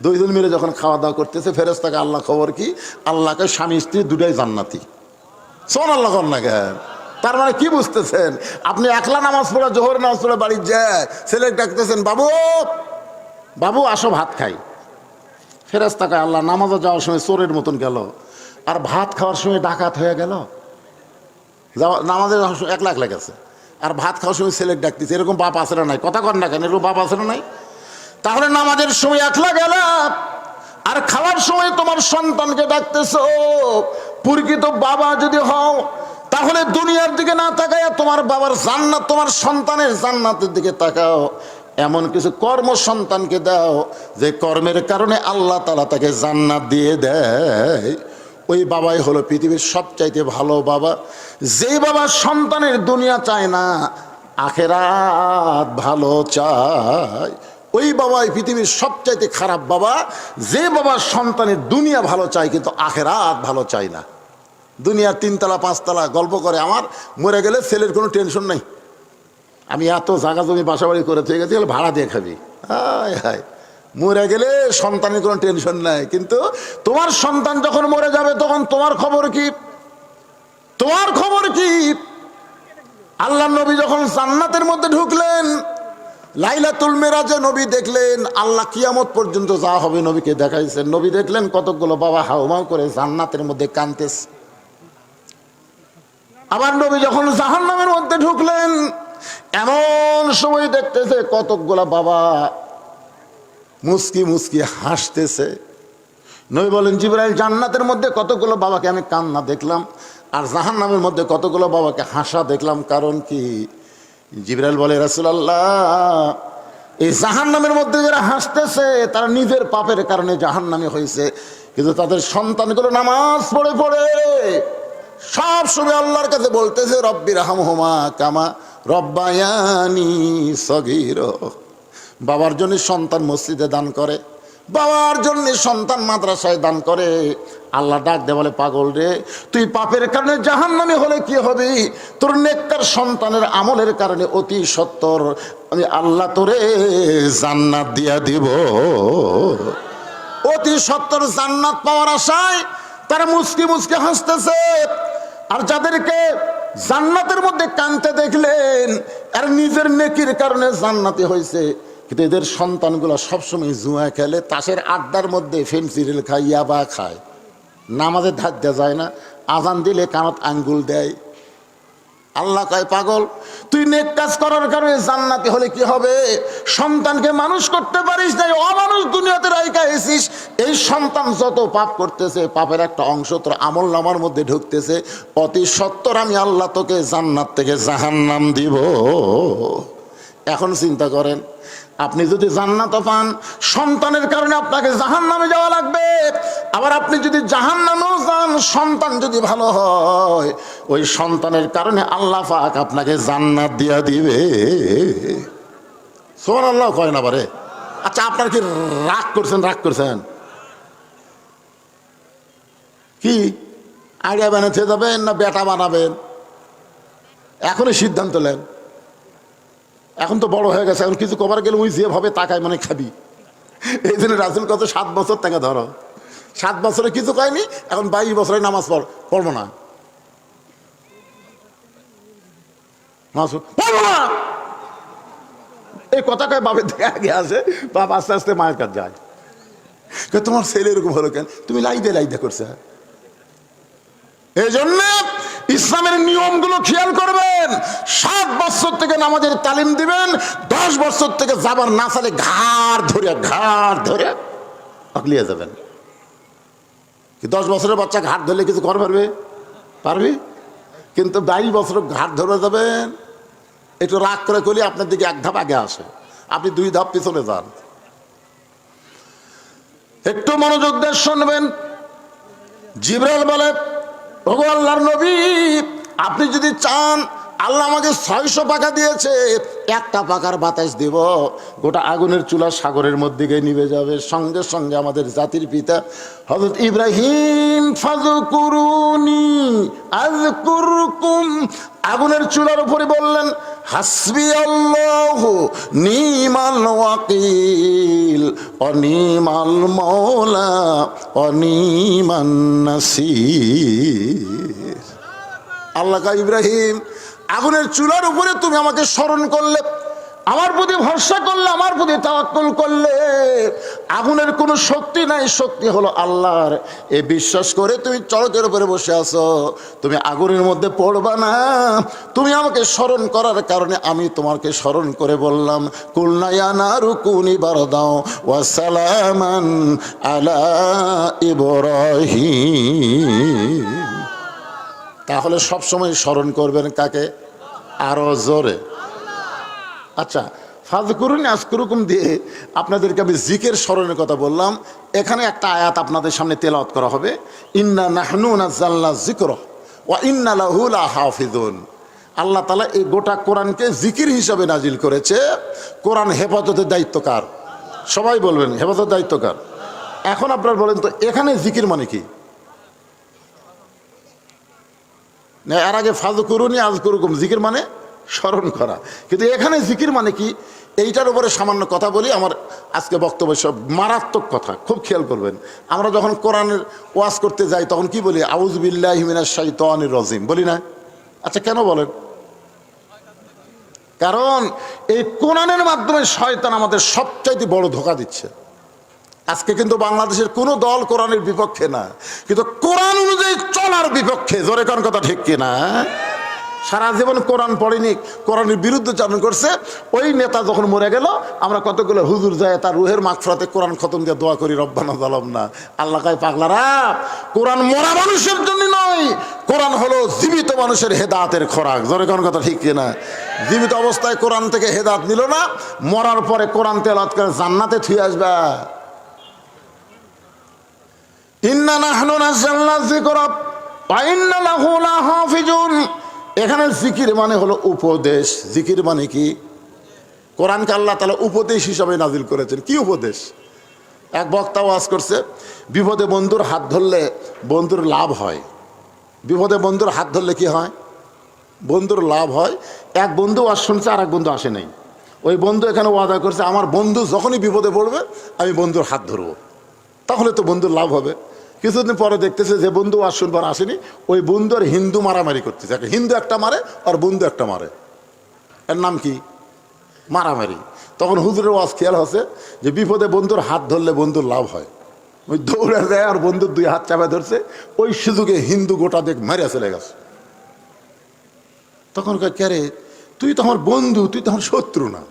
দুইজন মিলে যখন খাওয়া দাওয়া করতেছে, ফেরেশতাকে আল্লাহ খবর কি, আল্লাহকে স্বামী স্ত্রী দুটাই জান্নাতি। সুবহানাল্লাহ কর না কেন? তার মানে কি বুঝতেছেন? আপনি একলা নামাজ পড়ে, জোহর নামাজ পড়ে বাড়ি যায়, ছেলে ডাকতেছেন, বাবু বাবু আসো ভাত খাই। ফেরেশতাকে আল্লাহ নামাজে যাওয়ার সময় চোরের মতন গেল, আর ভাত খাওয়ার সময় ডাকাত হয়ে গেল। নামাজে একলা একলা গেছে, আর ভাত খাওয়ার সময় ছেলে ডাকতেছে। এরকম বাপ আছে না নাই? কথা কর না কেন? এরকম বাপ আছে না নাই? তাহলে নামাজের সময় একলা গেলাম, আর খাওয়ার সময় তোমার সন্তানকে ডাকতেছো। প্রকৃত বাবা যদি হও, তাহলে দুনিয়ার দিকে না তাকায় তোমার বাবার জান্নাত, তোমার সন্তানের জান্নাতের দিকে তাকাও। এমন কিছু কর্ম সন্তানকে দাও যে কর্মের কারণে আল্লাহ তাআলা তাকে জান্নাত দিয়ে দেয়। ওই বাবাই হলো পৃথিবীর সবচাইতে ভালো বাবা। যে বাবা সন্তানের দুনিয়া চায় না, আখেরাত ভালো চায়, ওই বাবাই পৃথিবীর সবচাইতে খারাপ বাবা। যে বাবা সন্তানের দুনিয়া ভালো চায় কিন্তু আখেরাত ভালো চায় না। দুনিয়ার 3 তলা 5 তলা গল্প করে, আমার মরে গেলে ছেলের কোনো টেনশন নাই, আমি এত জায়গা জমি বাসা বাড়ি করে থেকে গেছি, ভাড়া দিয়ে খাবি। হায় হায়, মরে গেলে সন্তানের কোনো টেনশন নাই। কিন্তু তোমার সন্তান যখন মরে যাবে, তখন তোমার খবর কি? তোমার খবর কি? আল্লাহ নবী যখন জান্নাতের মধ্যে ঢুকলেন, লাইলাতুল মেরাজে নবী দেখলেন, আল্লাহ কিয়ামত পর্যন্ত যা হবে নবীকে দেখাইছেন। নবী দেখলেন কতগুলো বাবা হাউমাউ করে জান্নাতের মধ্যে কাঁদতেছে। আবার নবী যখন জাহান্নামের মধ্যে ঢুকলেন, এমন সময় দেখতেছে কতগুলো বাবা মুস্কি মুস্কি হাসতেছে। নবী বলেন, জিবরাইল, জান্নাতের মধ্যে কতগুলো বাবাকে আমি কান্না দেখলাম, আর জাহান্নামের মধ্যে কতগুলো বাবাকে হাসা দেখলাম, কারণ কি? জিবরাইল বলে, রাসূলুল্লাহ, এই জাহান্নামের মধ্যে যারা হাসতেছে তারা নিজের পাপের কারণে জাহান্নামী হয়েছে, কিন্তু তাদের সন্তানগুলো নামাজ পড়ে পড়ে সব সময় আল্লাহর কাছে বলতেছে, রব্বির হামহুমা কামা রব্বায়ানি সগীরা। বাবার জন্য সন্তান মসজিদে দান করে, বাবার জন্য সন্তান মাদ্রাসায় দান করে। আল্লাহ ডাক দে বলে, পাগল রে, তুই পাপের কারণে জাহান্নামী হলে কি হবে? তোর নেককার সন্তানের আমলের কারণে অতি সত্বর আমি আল্লাহ তোরে জান্নাত দিয়া দিব। অতি সত্বর জান্নাত পাওয়ার আশায় তারা মুস্কি মুস্কি হাসতেছে। আর যাদেরকে জান্নাতের মধ্যে কাঁদতে দেখলেন, আর নিজের নেকির কারণে জান্নাতি হয়েছে, কিন্তু এদের সন্তানগুলো সবসময় জুয়া খেলে, তাসের আড্ডার মধ্যে ফেন্সিডিল খায়, ইয়াবা খায়, নামাজের ধার দেওয়া যায় না, আজান দিলে কানত আঙ্গুল দেয়। আল্লাহ কয়, পাগল, তুই নেক কাজ করার কারণে জান্নাতি হলে কি হবে? সন্তানকে মানুষ করতে পারিস নাই, অমানুষ দুনিয়াতে রাইখা এসিস। এই সন্তান যত পাপ করতেছে, পাপের একটা অংশ তোর আমল নামার মধ্যে ঢুকতেছে, অতি সত্বর আমি আল্লাহ তোকে জান্নাত থেকে জাহান্নাম দিব। এখন চিন্তা করেন, আপনি যদি জান্নাত পান, সন্তানের কারণে আপনাকে জাহান্নামে যাওয়া লাগবে। আবার আপনি যদি জাহান্নামেও যান, সন্তান যদি ভালো হয়, ওই সন্তানের কারণে আল্লাহ পাক আপনাকে জান্নাত দিয়া দিবে। সুবহানাল্লাহ কয় না পারে? আচ্ছা, আপনার কি রাগ করছেন কি? আইডিয়া বানাতে যাবেন না বেটা বানাবেন? এখনই সিদ্ধান্ত নেন। এখন তো বড় হয়ে গেছে, এখন কিছু কবার গেলে ওই যেভাবে তাকায় মানে খাবি। এই জন্য রাসূল কত 7 বছর থেকে ধরো, 7 বছরে কিছু কয়নি, এখন 22 বছরে নামাজ পড়বো না, পড়বো না, এই কথা কয় বাপের দিকে আগে আসে, বাপ আস্তে আস্তে মায়ের কাছে যায়। তোমার ছেলে এরকম হলো কেন? তুমি লাইদে করছে। এই জন্য ইসলামের নিয়মগুলো খেয়াল করবেন। 7 বছর থেকে নামাজের তালিম দিবেন, 10 বছর থেকে যাবার না চালে ঘাড় ধরে পাকলিয়ে যাবেন। 10 বছরের বাচ্চা ঘাট ধরলে কিছু কর পারবে? কিন্তু 22 বছর ঘাট ধরে যাবেন, একটু রাগ করে করলে আপনার দিকে এক ধাপ আগে আসে, আপনি 2 ধাপ পিছনে যান। একটু মনোযোগ দিয়ে শুনবেন। জিবরাইল বলে, ওগো আল্লাহর নবী, আপনি যদি চান, আল্লাহ আমাকে 600 পাখা দিয়েছে, একটা পাখার বাতাস দিব, গোটা আগুনের চুলা সাগরের মধ্যে গিয়ে নিভে যাবে। সঙ্গে সঙ্গে আমাদের জাতির পিতা হযরত ইব্রাহিম, ফাযকুরুনি আযকুরকুম, আগুনের চুলার উপরে বললেন, হাসবি আল্লাহু নিমাল ওয়াকিল অনিমাল মাওলা অনিমান নাসির। আল্লাহ কা ইব্রাহিম, আগুনের চুলার উপরে তুমি আমাকে স্মরণ করলে, আমার প্রতি ভরসা করলে, আমার প্রতি তাওয়াক্কুল করলে, আগুনের কোনো শক্তি নাই, শক্তি হলো আল্লাহর, এ বিশ্বাস করে তুমি চড়কের উপরে বসে আছো, তুমি আগুনের মধ্যে পড়বা না। তুমি আমাকে স্মরণ করার কারণে আমি তোমাকে স্মরণ করে বললাম, কুলনা ইয়া নারু কুনি বারদাও ওয়া সালামান আলা ইব্রাহিম। তাহলে সবসময় স্মরণ করবেন কাকে? আরো জোরে। আচ্ছা, ফাযকুরুনি আযকুরকুম দিয়ে আপনাদেরকে আমি জিকির স্মরণের কথা বললাম। এখানে একটা আয়াত আপনাদের সামনে তেলাওয়াত করা হবে, ইন্না নাহনু নাযালনা যিকরা ওয়া ইন্না লাহু লাহাফিজুন। আল্লাহ তাআলা এই গোটা কোরআনকে জিকির হিসাবে নাজিল করেছে। কোরআন হেফাজতের দায়িত্ব কার? সবাই বলবেন, হেফাজতের দায়িত্ব কার? এখন আপনারা বলেন তো, এখানে জিকির মানে কি? না, এর আগে ফাযকুরুনি আযকুরকুম, জিকির মানে স্মরণ করা, কিন্তু এখানে জিকির মানে কি? এইটার উপরে সামান্য কথা বলি। আমার আজকে বক্তব্য সব মারাত্মক কথা, খুব খেয়াল করবেন। আমরা যখন কোরআনের ওয়াজ করতে যাই তখন কি বলি? আউযু বিল্লাহি মিনাশ শাইতানির রাজিম বলি না? আচ্ছা, কেন বলেন? কারণ এই কোরআনের মাধ্যমে শয়তান আমাদের সবচাইতে বড় ধোঁকা দিচ্ছে। আজকে কিন্তু বাংলাদেশের কোনো দল কোরআনের বিপক্ষে না, কিন্তু কোরআন অনুযায়ী চলার বিপক্ষে। জোরে কোন কথা ঠিক কিনা? সারা জীবন কোরআন পড়েনি, কোরআনের বিরুদ্ধে চালন করছে। ওই নেতা যখন মরে গেল, আমরা কতগুলো হুজুর যায় তার রুহের মাগফিরাতে কোরআন খতম দিয়ে দোয়া করি, রব্বানা যালামনা। আল্লাহ কয়, পাগলারা, কোরআন মরা মানুষের জন্য নয়, কোরআন হলো জীবিত মানুষের হেদায়েতের খোরাক। জোরে কোন কথা ঠিক কিনা? জীবিত অবস্থায় কোরআন থেকে হেদায়েত নিল না, মরার পরে কোরআন তেলাওয়াত করে জান্নাতে থুয়ে আসবে। ইন্না নাহনু নাযালনা যিকরা ওয়া ইন্না লাহু লাহাফিজুন। এখানে জিকির মানে হলো উপদেশ। জিকির মানে কি? কোরআনকে আল্লাহ তাআলা উপদেশ হিসাবে নাজিল করেছেন। কি উপদেশ? এক বক্তা ওয়াজ করছে, বিপদে বন্ধুর হাত ধরলে বন্ধুর লাভ হয়। বিপদে বন্ধুর হাত ধরলে কি হয়? বন্ধুর লাভ হয়। এক বন্ধু ওয়াজ শুনছে, আর এক বন্ধু আসে নাই। ওই বন্ধু এখানে ওয়াদা করছে, আমার বন্ধু যখনই বিপদে পড়বে আমি বন্ধুর হাত ধরবো, তাহলে তো বন্ধুর লাভ হবে। কিছুদিন পরে দেখতেছে যে বন্ধু আর শুনবার আসেনি, ওই বন্ধু আর হিন্দু মারামারি করতেছে। হিন্দু একটা মারে আর বন্ধু একটা মারে, এর নাম কি? মারামারি। তখন হুজুরের ওয়াজ খেয়াল হচ্ছে যে বিপদে বন্ধুর হাত ধরলে বন্ধুর লাভ হয়। ওই দৌড়ে যায় আর বন্ধুর 2 হাত চাপা ধরছে, ওই সুযোগে হিন্দু গোটা দেখ মারিয়া চলে গেছে। তখন কে রে, তুই তো আমার বন্ধু, তুই তো আমার শত্রু না।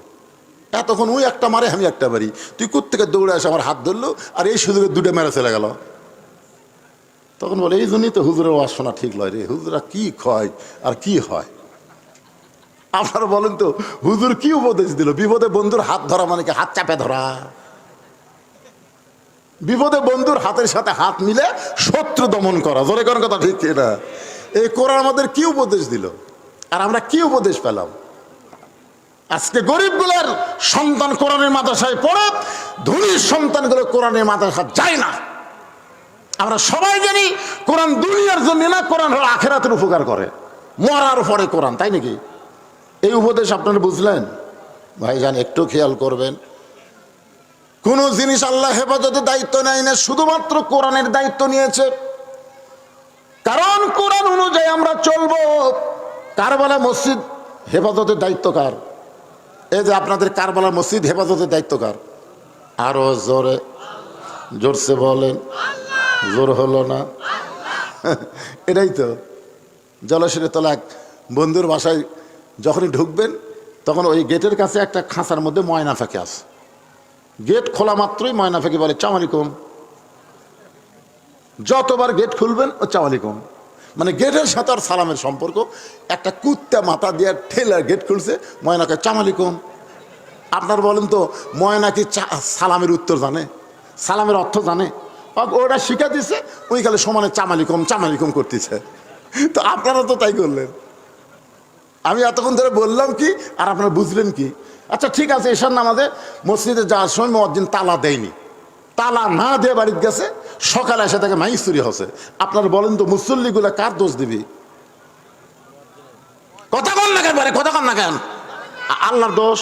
তখন ওই একটা মারে, আমি একটা মারি, তুই কোত্থেকে দৌড়ে আসে আমার হাত ধরলো, আর এই সুযোগে 2টা মেরে চলে গেল। তখন বলে, এই জন্যই তো হুজুরের ওয়াজ শোনা ঠিক লয় রে, হুজুরা কি খয় আর কি হয়। আপনারা বলেন তো, হুজুর কি উপদেশ দিল? বিপদে বন্ধুর হাত ধরা মানে কি? হাত চাপে ধরা। বিপদে বন্ধুর হাতের সাথে হাত মিলে শত্রু দমন করা। জোরে কোন কথা ঠিক কিনা? এই কোরআন আমাদের কি উপদেশ দিল, আর আমরা কি উপদেশ পেলাম? আজকে গরিবগুলোর সন্তান কোরআনের মাদ্রাসায় পড়ে, ধনীর সন্তানগুলো কোরআনের মাদ্রাসা যায় না। আমরা সবাই জানি কোরআন দুনিয়ার জন্য না, কোরআন হলো আখিরাতের উপকার করে, মরার পরে কোরআন, তাই নাকি? এই উপদেশ আপনারা বুঝলেন? ভাইজান, একটু খেয়াল করবেন। কোন জিনিস আল্লাহ হেফাজতের দায়িত্ব নেয় না, শুধুমাত্র কোরআনের দায়িত্ব নিয়েছে। কারণ কোরআন অনুযায়ী আমরা চলবো। কারবালা মসজিদ হেফাজতের দায়িত্ব কার? এই যে আপনাদের কারবালা মসজিদ হেফাজতের দায়িত্ব কার? আরো জোরে, জোরসে বলেন। জোর হলো না? এটাই তো। জলাশয়ের তলা এক বন্ধুর বাসায় যখনই ঢুকবেন, তখন ওই গেটের কাছে একটা খাঁচার মধ্যে ময়না পাখি আছে। গেট খোলা মাত্রই ময়না পাখি বলে, আসসালামু আলাইকুম। যতবার গেট খুলবেন ও আসসালামু আলাইকুম। মানে গেটের সাথে আর সালামের সম্পর্ক। একটা কুত্তা মাথা দিয়ে ঠেলার গেট খুলছে, ময়নাকে চামালিকুম। আপনার বলেন তো ময়না কি সালামের উত্তর জানে, সালামের অর্থ জানে? ওটা শিখা দিছে, ওই খালি সমানে চামালিকুম চামালিকুম করতেছে। তো আপনারা তো তাই করলেন। আমি এতক্ষণ ধরে বললাম কি আর আপনারা বুঝলেন কি? আচ্ছা ঠিক আছে, এশার নামাজে মসজিদে যাওয়ার সময় মুয়াজ্জিন তালা দেয়নি, তালা না দিয়ে বাড়িতে গেছে, সকালে এসে তাকে মাইক চুরি হচ্ছে। আপনারা বলেন তো মুসল্লিগুলা কার দোষ দিবি? কথা কন না কেন, কথা কন না কেন? আল্লাহর দোষ।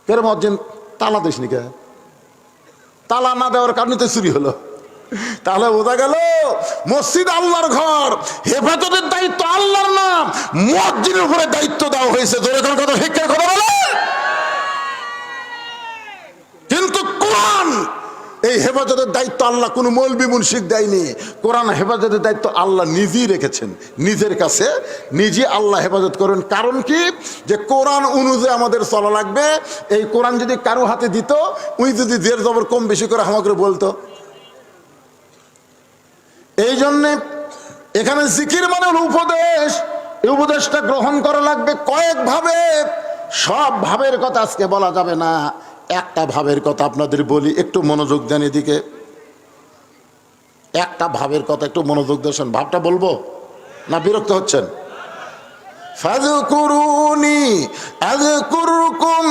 কেন মুয়াজ্জিন তালা দিস নি কে? তালা না দেওয়ার কারণে তো চুরি হলো। তাহলে বোঝা গেল মসজিদ আল্লাহর ঘর, হেফাজতের দায়িত্ব আল্লাহর নাম, মুয়াজ্জিনের উপরে দায়িত্ব দেওয়া হয়েছে। জোরে কোন কথা শিক্ষার কথা বলে। কিন্তু কোরআন এই হেফাজতের দায়িত্ব আল্লাহ কোনো মৌলবি মুনশিক দেয়নি। কোরআন হেফাজতের দায়িত্ব আল্লাহ নিজেই রেখেছেন, নিজের কাছে নিজে আল্লাহ হেফাজত করেন। কারণ কি? যে কোরআন অনুযায়ী আমাদের চলা লাগবে। এই কোরআন যদি কারো হাতে দিত, উনি যদি জের জবর কম বেশি করে আমাকে বলতো। এই জন্যে এখানে জিকির মানে হলো উপদেশ। এই উপদেশটা গ্রহণ করা লাগবে কয়েক ভাবে। সব ভাবের কথা আজকে বলা যাবে না, একটা ভাবের কথা আপনাদের বলি, একটু মনোযোগ দেন এদিকে। একটা ভাবের কথা একটু মনোযোগ দেন। ভাবটা বলবো না বিরক্ত হচ্ছেন? ফাযকুরুনি আযকুরকুম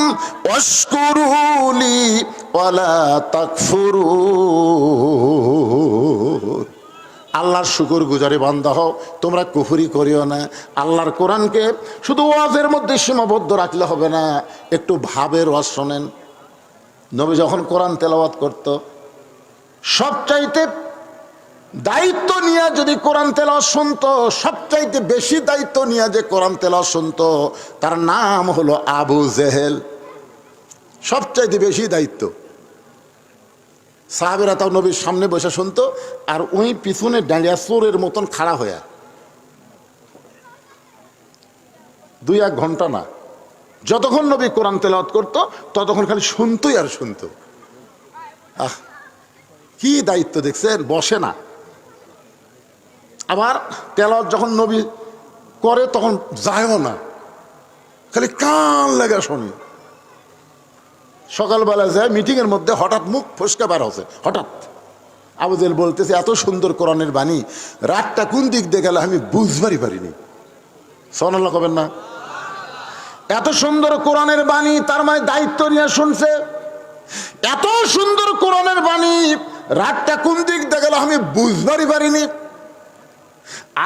ওয়াশকুরুলি ওয়ালা তাকফুরুন। আল্লাহর শুকর গুজারি বান্দা হও, তোমরা কুফরি করিও না। আল্লাহর কোরআনকে শুধু ওয়াজের মধ্যে সীমাবদ্ধ রাখলে হবে না, একটু ভাবের ওয়াজ শোনেন। নবী যখন কোরআন তেলাওয়াত করত, সবচাইতে দায়িত্ব নিয়ে যদি কোরআন তেলাওয়াত শুনতো, সবচাইতে বেশি দায়িত্ব নিয়ে যে কোরআন তেলাওয়াত শুনতো, তার নাম হলো আবু জেহেল। সবচাইতে বেশি দায়িত্ব। সাহাবেরা তাও নবীর সামনে বসে শুনতো, আর ওই পিছনে দাঁড়িয়ে চোরের মতন খাড়া হয়ে 2-1 ঘন্টা না, যতক্ষণ নবী কোরআন তেলাওয়াত করতো ততক্ষণ খালি শুনতোই আর শুনতো। কি দায়িত্ব দেখছেন! বসে না। আবার তেলাওয়াত যখন নবী করে তখন যায়ও না, খালি কান লাগা শোনে। সকালবেলা যায় মিটিংয়ের মধ্যে, হঠাৎ মুখ ফসকা বার হচ্ছে। হঠাৎ আবু জেহেল বলতেছে, এত সুন্দর কোরআনের বাণী, রাতটা কোন দিক দিয়ে গেল আমি বুঝবারই পারিনি। সুবহানাল্লাহ কবেন না? এত সুন্দর কোরআনের বাণী, তার মানে দায়িত্ব নিয়ে শুনছে। এত সুন্দর কোরআনের বাণী, রাতটা কোন দিক দিয়ে গেল আমি বুঝবারই পারিনি।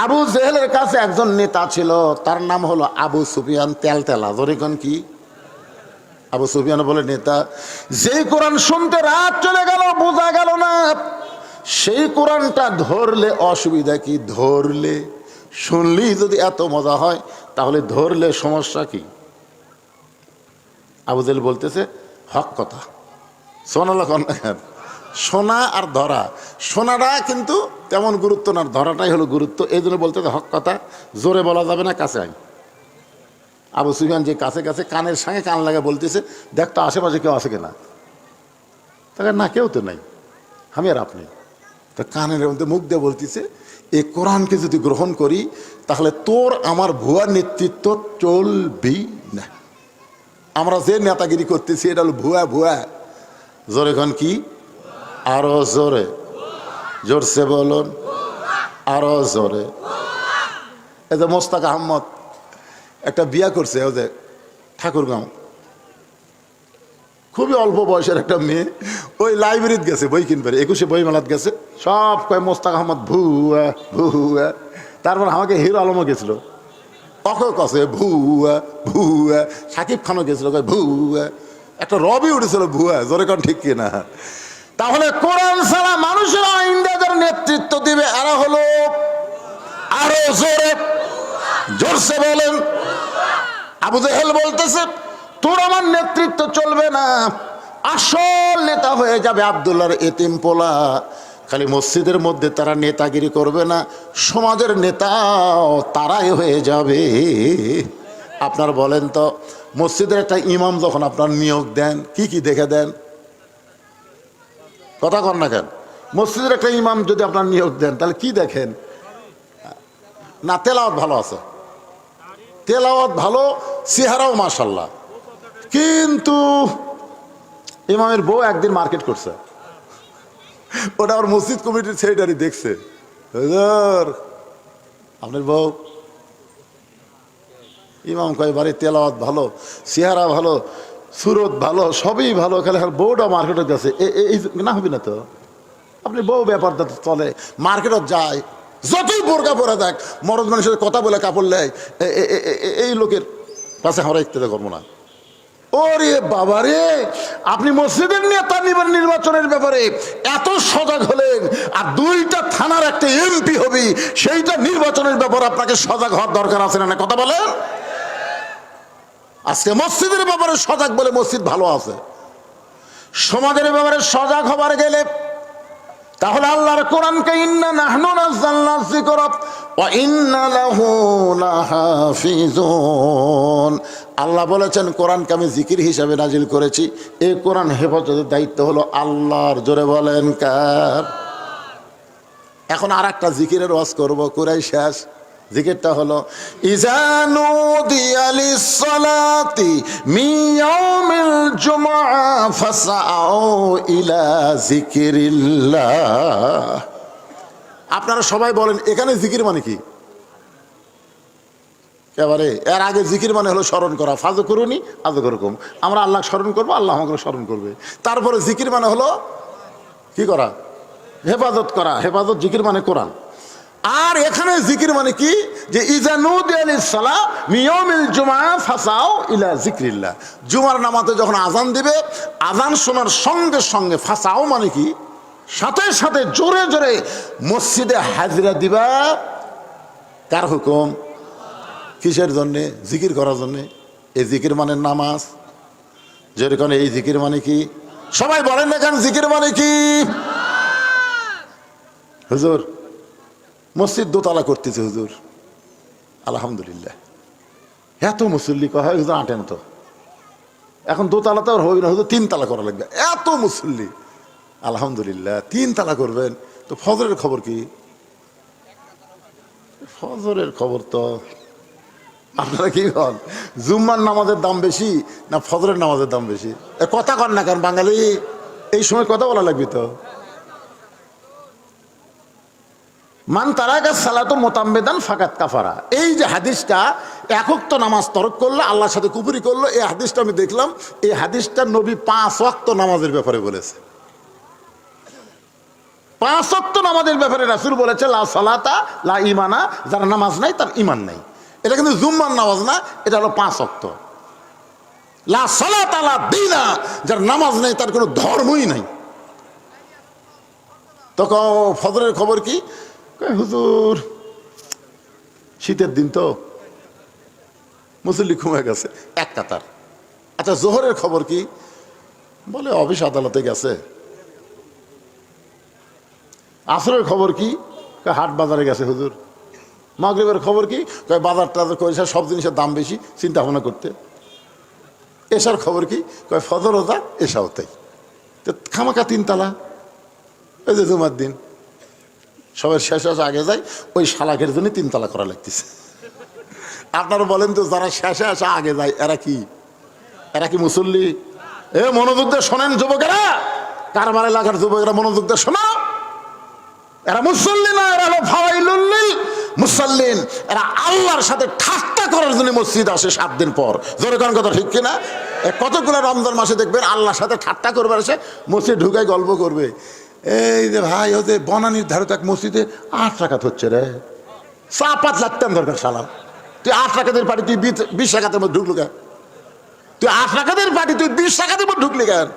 আবু জেহেলের কাছে একজন নেতা ছিল, তার নাম হলো আবু সুফিয়ান। তেলতেলা। ধরে কোন কি? আবু সুফিয়ান বলে, নেতা, যেই কোরআন শুনতে রাত চলে গেল, বোঝা গেল না, সেই কোরআনটা ধরলে অসুবিধা কি? ধরলে শুনলেই যদি এত মজা হয়, তাহলে ধরলে সমস্যা কি? আবু জেহেল বলতেছে, হক কথা। শোনালা কন, শোনা আর ধরা, শোনাটা কিন্তু তেমন গুরুত্ব না, ধরাটাই হলো গুরুত্ব। এই জন্য বলতেছে হক কথা, জোরে বলা যাবে না, কাছে আই। আবু সুফিয়ান যে কাছে কাছে, কানের সঙ্গে কান লাগা বলতেছে, দেখ তো আশেপাশে কেউ আছে কিনা। তাকে না, কেউ তো নাই, আমি আর আপনি। তা কানের মধ্যে মুখ দিয়ে বলতেছে, এই কোরআনকে যদি গ্রহণ করি তাহলে তোর আমার ভুয়া নেতৃত্ব চলবি না। আমরা যে নেতাগিরি করতেছি এটা হলো ভুয়া। ভুয়া। জোরে কন কি? আরো জোরে, জোরসে বলুন, আরো জোরে। এই যে মোস্তাক আহমদ একটা বিয়া করছে, ও যে ঠাকুরগাঁও, খুবই অল্প বয়সের একটা মেয়ে। ওই লাইব্রেরিতে গেছে বই কিনবে, 21শে বই মেলাত গেছে, সব কয় মোস্তাক আহমদ ভুয়া ভুয়া। তারপর আমাকে হিরো আলমও গেছিল, অকয় কছে ভুয়া ভুয়া। সাকিব খানও গেছিল, কয় ভুয়া। একটা রবি উঠেছিল ভুয়া। জোরে কারণ ঠিক কিনা? তাহলে কোরআন ছাড়া মানুষের ইন্দাজের নেতৃত্ব দিবে, এরা হলো আরো জোরে, জোরসে বলেন। আবু জেহেল বলতেছে, তোর আমার নেতৃত্ব চলবে না, আসল নেতা হয়ে যাবে আব্দুল্লাহর এতিম পোলা। খালি মসজিদের মধ্যে তারা নেতাগিরি করবে না, সমাজের নেতাও তারাই হয়ে যাবে। আপনার বলেন তো, মসজিদের একটা ইমাম যখন আপনার নিয়োগ দেন, কি কি দেখে দেন? কথা কন না কেন? মসজিদের একটা ইমাম যদি আপনার নিয়োগ দেন, তাহলে কি দেখেন? না তেলাওয়াত ভালো আছে, তেলাওয়াত ভালো, চেহারাও মাশাল্লাহ। কিন্তু ইমামের বউ একদিন মার্কেট করছে, ওটা আমার মসজিদ কমিটির সেক্রেটারি দেখছে, আপনার বউ। ইমাম কয় বাড়ি তেলাওয়াত ভালো, চেহারা ভালো, সুরত ভালো, সবই ভালো, খালি বউটা মার্কেটে গেছে, এই না হবে না তো। আপনি বউ ব্যাপারটা চলে, মার্কেটত যায়, যতই বোরকা পরে দেখ, মরদ মানুষের কথা বলে কাপড় নেয়, এই লোকের কাছে আমরা ইত্যাদি করবো না। ওরে বাবারে, আপনি মসজিদের নেতা নির্বাচনের ব্যাপারে এত সজাগ হলেন, আর 2টা থানার একটা এমপি হবি, সেইটা নির্বাচনের ব্যাপারে আপনাকে সজাগ হওয়ার দরকার আছে না? কথা বলেন। আজকে মসজিদের ব্যাপারে সজাগ বলে মসজিদ ভালো আছে, সমাজের ব্যাপারে সজাগ হবার গেলে তাহলে আল্লাহর কোরআনকে ইন্না নাহনু নাযালনা যিকরা ওয়া ইন্না লাহু লাহাফিজুন, আল্লাহ বলেছেন কোরআনকে আমি জিকির হিসাবে নাজিল করেছি, এই কোরআন হেফাজতের দায়িত্ব হলো আল্লাহর। জোরে বলেন কার? এখন আর একটা জিকিরের ওয়াজ করবো, কুরাই শেষ। জিকিরটা হলো ইযা নুদিয়া লিস-সালাতি মিন ইয়াউমিল জুমআ ফাসআউ ইলা যিকিরিল্লাহ। আপনারা সবাই বলেন এখানে জিকির মানে কি? এবারে এর আগে জিকির মানে হলো স্মরণ করা, ফাযকুরুনি আযকুরকুম, আমরা আল্লাহ স্মরণ করবো, আল্লাহ আমাকে স্মরণ করবে। তারপরে জিকির মানে হলো কি করা? হেফাজত করা। হেফাজত জিকির মানে কোরআন। আর এখানে জিকির মানে কি? যে ইযা নুদিয়া লিস-সালাহ মিন ইয়াউমিল জুমআ ফাসাউ ইলা যিকরিল্লাহ, জুমার নামাজে যখন আজান দিবে, আজান শোনার সঙ্গে সঙ্গে ফাসাও মানে কি? সাথে সাথে জোরে জোরে মসজিদে হাজিরা দিবা। কার হুকুম? কিসের জন্যে? জিকির করার জন্যে। এই জিকির মানে নামাজ। যেরকম এই জিকির মানে কি? সবাই বলেন না কেন জিকির মানে কি? হুজুর মসজিদ দোতলা করতেছে, হুজুর আলহামদুলিল্লাহ, এত মুসল্লি কয় হুজুর আটেন তো, এখন দোতলা তো আর হবে না হুজুর, 3 তালা করা লাগবে, এত মুসল্লি আলহামদুলিল্লাহ 3 তালা করবেন। তো ফজরের খবর কি? ফজরের খবর তো আপনারা কি বল, জুম্মার নামাজের দাম বেশি না ফজরের নামাজের দাম বেশি? কথা কন না, কারণ বাঙালি এই সময় কথা বলা লাগবে তো। মান তারাকা সালাতু মুতাম্মিদান ফাকাত কাফারা, এই যে হাদিসটা, একক তো নামাজ তরক করলো, আল্লাহর সাথে কুফরি করলো, এই হাদিসটা আমি দেখলাম, এই হাদিসটা নবী 5 ওয়াক্ত নামাজের ব্যাপারে বলেছে। 5 ওয়াক্ত নামাজের ব্যাপারে রাসূল বলেছে লা সালাতা লা ঈমানা, যার নামাজ নাই তার ঈমান নাই। এটা কিন্তু জুম্মার নামাজ না, এটা হলো 5 ওয়াক্ত। লা সালাতা লা দীনা, যার নামাজ নাই তার কোনো ধর্মই নাই। তো ফজরের খবর কি? হুজুর শীতের দিন তো মুসল্লি কমে গেছে 1 কাতার। আচ্ছা জোহরের খবর কি? বলে অফিস আদালতে গেছে। আসরের খবর কি? হাট বাজারে গেছে হুজুর। মাগরিবের খবর কি? বাজার টাজার করেছে, সব জিনিসের দাম বেশি, চিন্তা ভাবনা করতে। এশার খবর কি? ফজর ওজা এশাও তাই। তো খামাকা 3 তালা, এই যে জুমার দিন সবাই শেষ আগে যায়, ওই শালাকের জন্য 3 তালা করা লাগতেছে। আপনারা বলেন তো, যারা শেষে আসা আগে যায় এরা কি? এরা কি মুসল্লি? এ মনোযোগ দিয়ে শোনেন যুবকেরা, কারবার এলাকার যুবকেরা মনোযোগ দিয়ে শোনো, এরা মুসল্লি না, এরা হলো ফাওয়াইলুল লিল মুসাল্লিন। এরা আল্লাহর সাথে ঠাট্টা করার জন্য মসজিদ আসে 7 দিন পর। জোরে কোন কথা ঠিক কিনা? কতগুলো রমজান মাসে দেখবেন আল্লাহর সাথে ঠাট্টা করবে, আসে মসজিদ ঢুকায় গল্প করবে। এই যে ভাই ওদের বনানির ধারে এক মসজিদে 8 রাকাত হচ্ছে রে, 4-5 লাগতেন দরকার সালাম। তুই 8 রাকাতের পার্টি তুই 20 রাকাতের মধ্যে ঢুকলো কেন? তুই 8 রাকাতের পার্টি তুই 20 রাকাতের মধ্যে ঢুকলি কেন?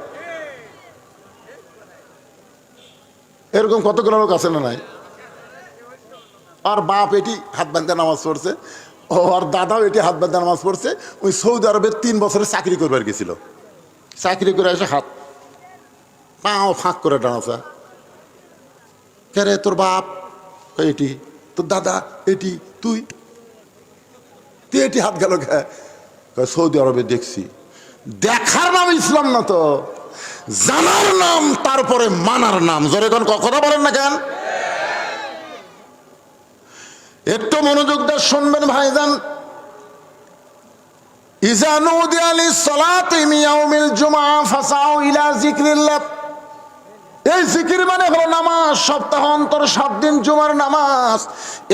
এরকম কতগুলো লোক আছে না নাই? আর বাপ এটি হাত বাঁধা নামাজ পড়ছে, ও আর দাদাও এটি হাত বাঁধা নামাজ পড়ছে। ওই সৌদি আরবে 3 বছরের চাকরি করবার গেছিল, চাকরি করে এসে হাত পাও ফাঁক করে ডানাচা। কে রে তোর বাপ? এটি। তোর দাদা? এটি। তুই এটি হাত গেল কে? সৌদি আরবে দেখছি। দেখার নাম ইসলাম না তো, জানার নাম, তারপরে মানার নাম। জোরে কোন কথা বলেন না কেন? একটু মনোযোগ দিয়ে শুনবেন ভাইজান। ইযা নুদিয়া লিস-সালাতি মিন ইয়াউমিল জুমআহ ফাসাউ ইলা যিকরিল্লাহ। এই জিকির মানে হলো নামাজ। সপ্তাহ অন্তর 7 দিন জুমার নামাজ।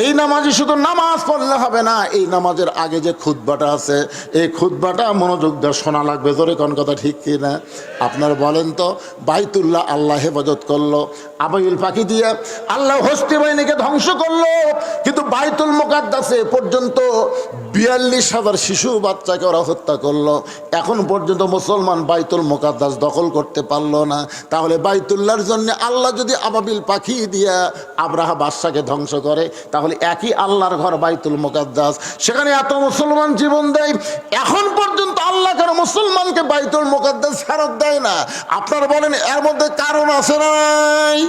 এই নামাজই শুধু নামাজ পড়লে হবে না, এই নামাজের আগে যে খুতবাটা আছে এই খুতবাটা মনোযোগ দিয়ে শোনা লাগবে। জোরে কোন কথা ঠিক কি না? আপনার বলেন তো, বাইতুল্লাহ আল্লাহ হেফাজত করলো, আবাইল পাখি দিয়ে আল্লাহ হস্তি বাহিনীকে ধ্বংস করলো, কিন্তু বাইতুল মুকাদ্দাসে পর্যন্ত 42,000 শিশু বাচ্চাকে ওরা হত্যা করলো। এখন পর্যন্ত মুসলমান বাইতুল মুকাদ্দাস দখল করতে পারলো না। তাহলে বাইতুল্লাহর জন্য আল্লাহ যদি আবাবিল পাখি দিয়া আব্রাহা বাদশাকে ধ্বংস করে, তাহলে একই আল্লাহর ঘর বাইতুল মুকাদ্দাস, সেখানে এত মুসলমান জীবন দেয়, এখন পর্যন্ত আল্লাহ কেন মুসলমানকে বাইতুল মুকাদ্দাস ফেরত দেয় না? আপনারা বলেন এর মধ্যে কারণ আছে না নাই?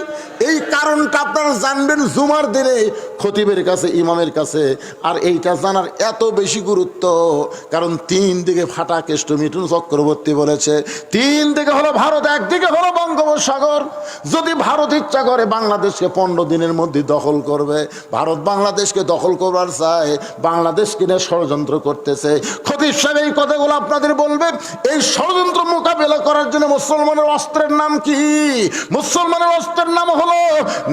এই কারণটা আপনারা জানবেন জুমার দিনে খতিবের কাছে, ইমামের কাছে। আর এইটা জানার এত বেশি গুরুত্ব, কারণ 3 দিকে ফাটা কেষ্ট। মিঠুন চক্রবর্তী বলেছে 3 দিকে হলো ভারত, একদিকে হলো বঙ্গোপসাগর। যদি ভারত ইচ্ছা করে বাংলাদেশকে 15 দিনের মধ্যে দখল করবে। ভারত বাংলাদেশকে দখল করবার চায়, বাংলাদেশকে নিয়ে ষড়যন্ত্র করতেছে। খতিব সাহেব এই কথাগুলো আপনাদের বলবে। এই ষড়যন্ত্র মোকাবেলা করার জন্য মুসলমানের অস্ত্রের নাম কি? মুসলমানের অস্ত্রের নাম হলো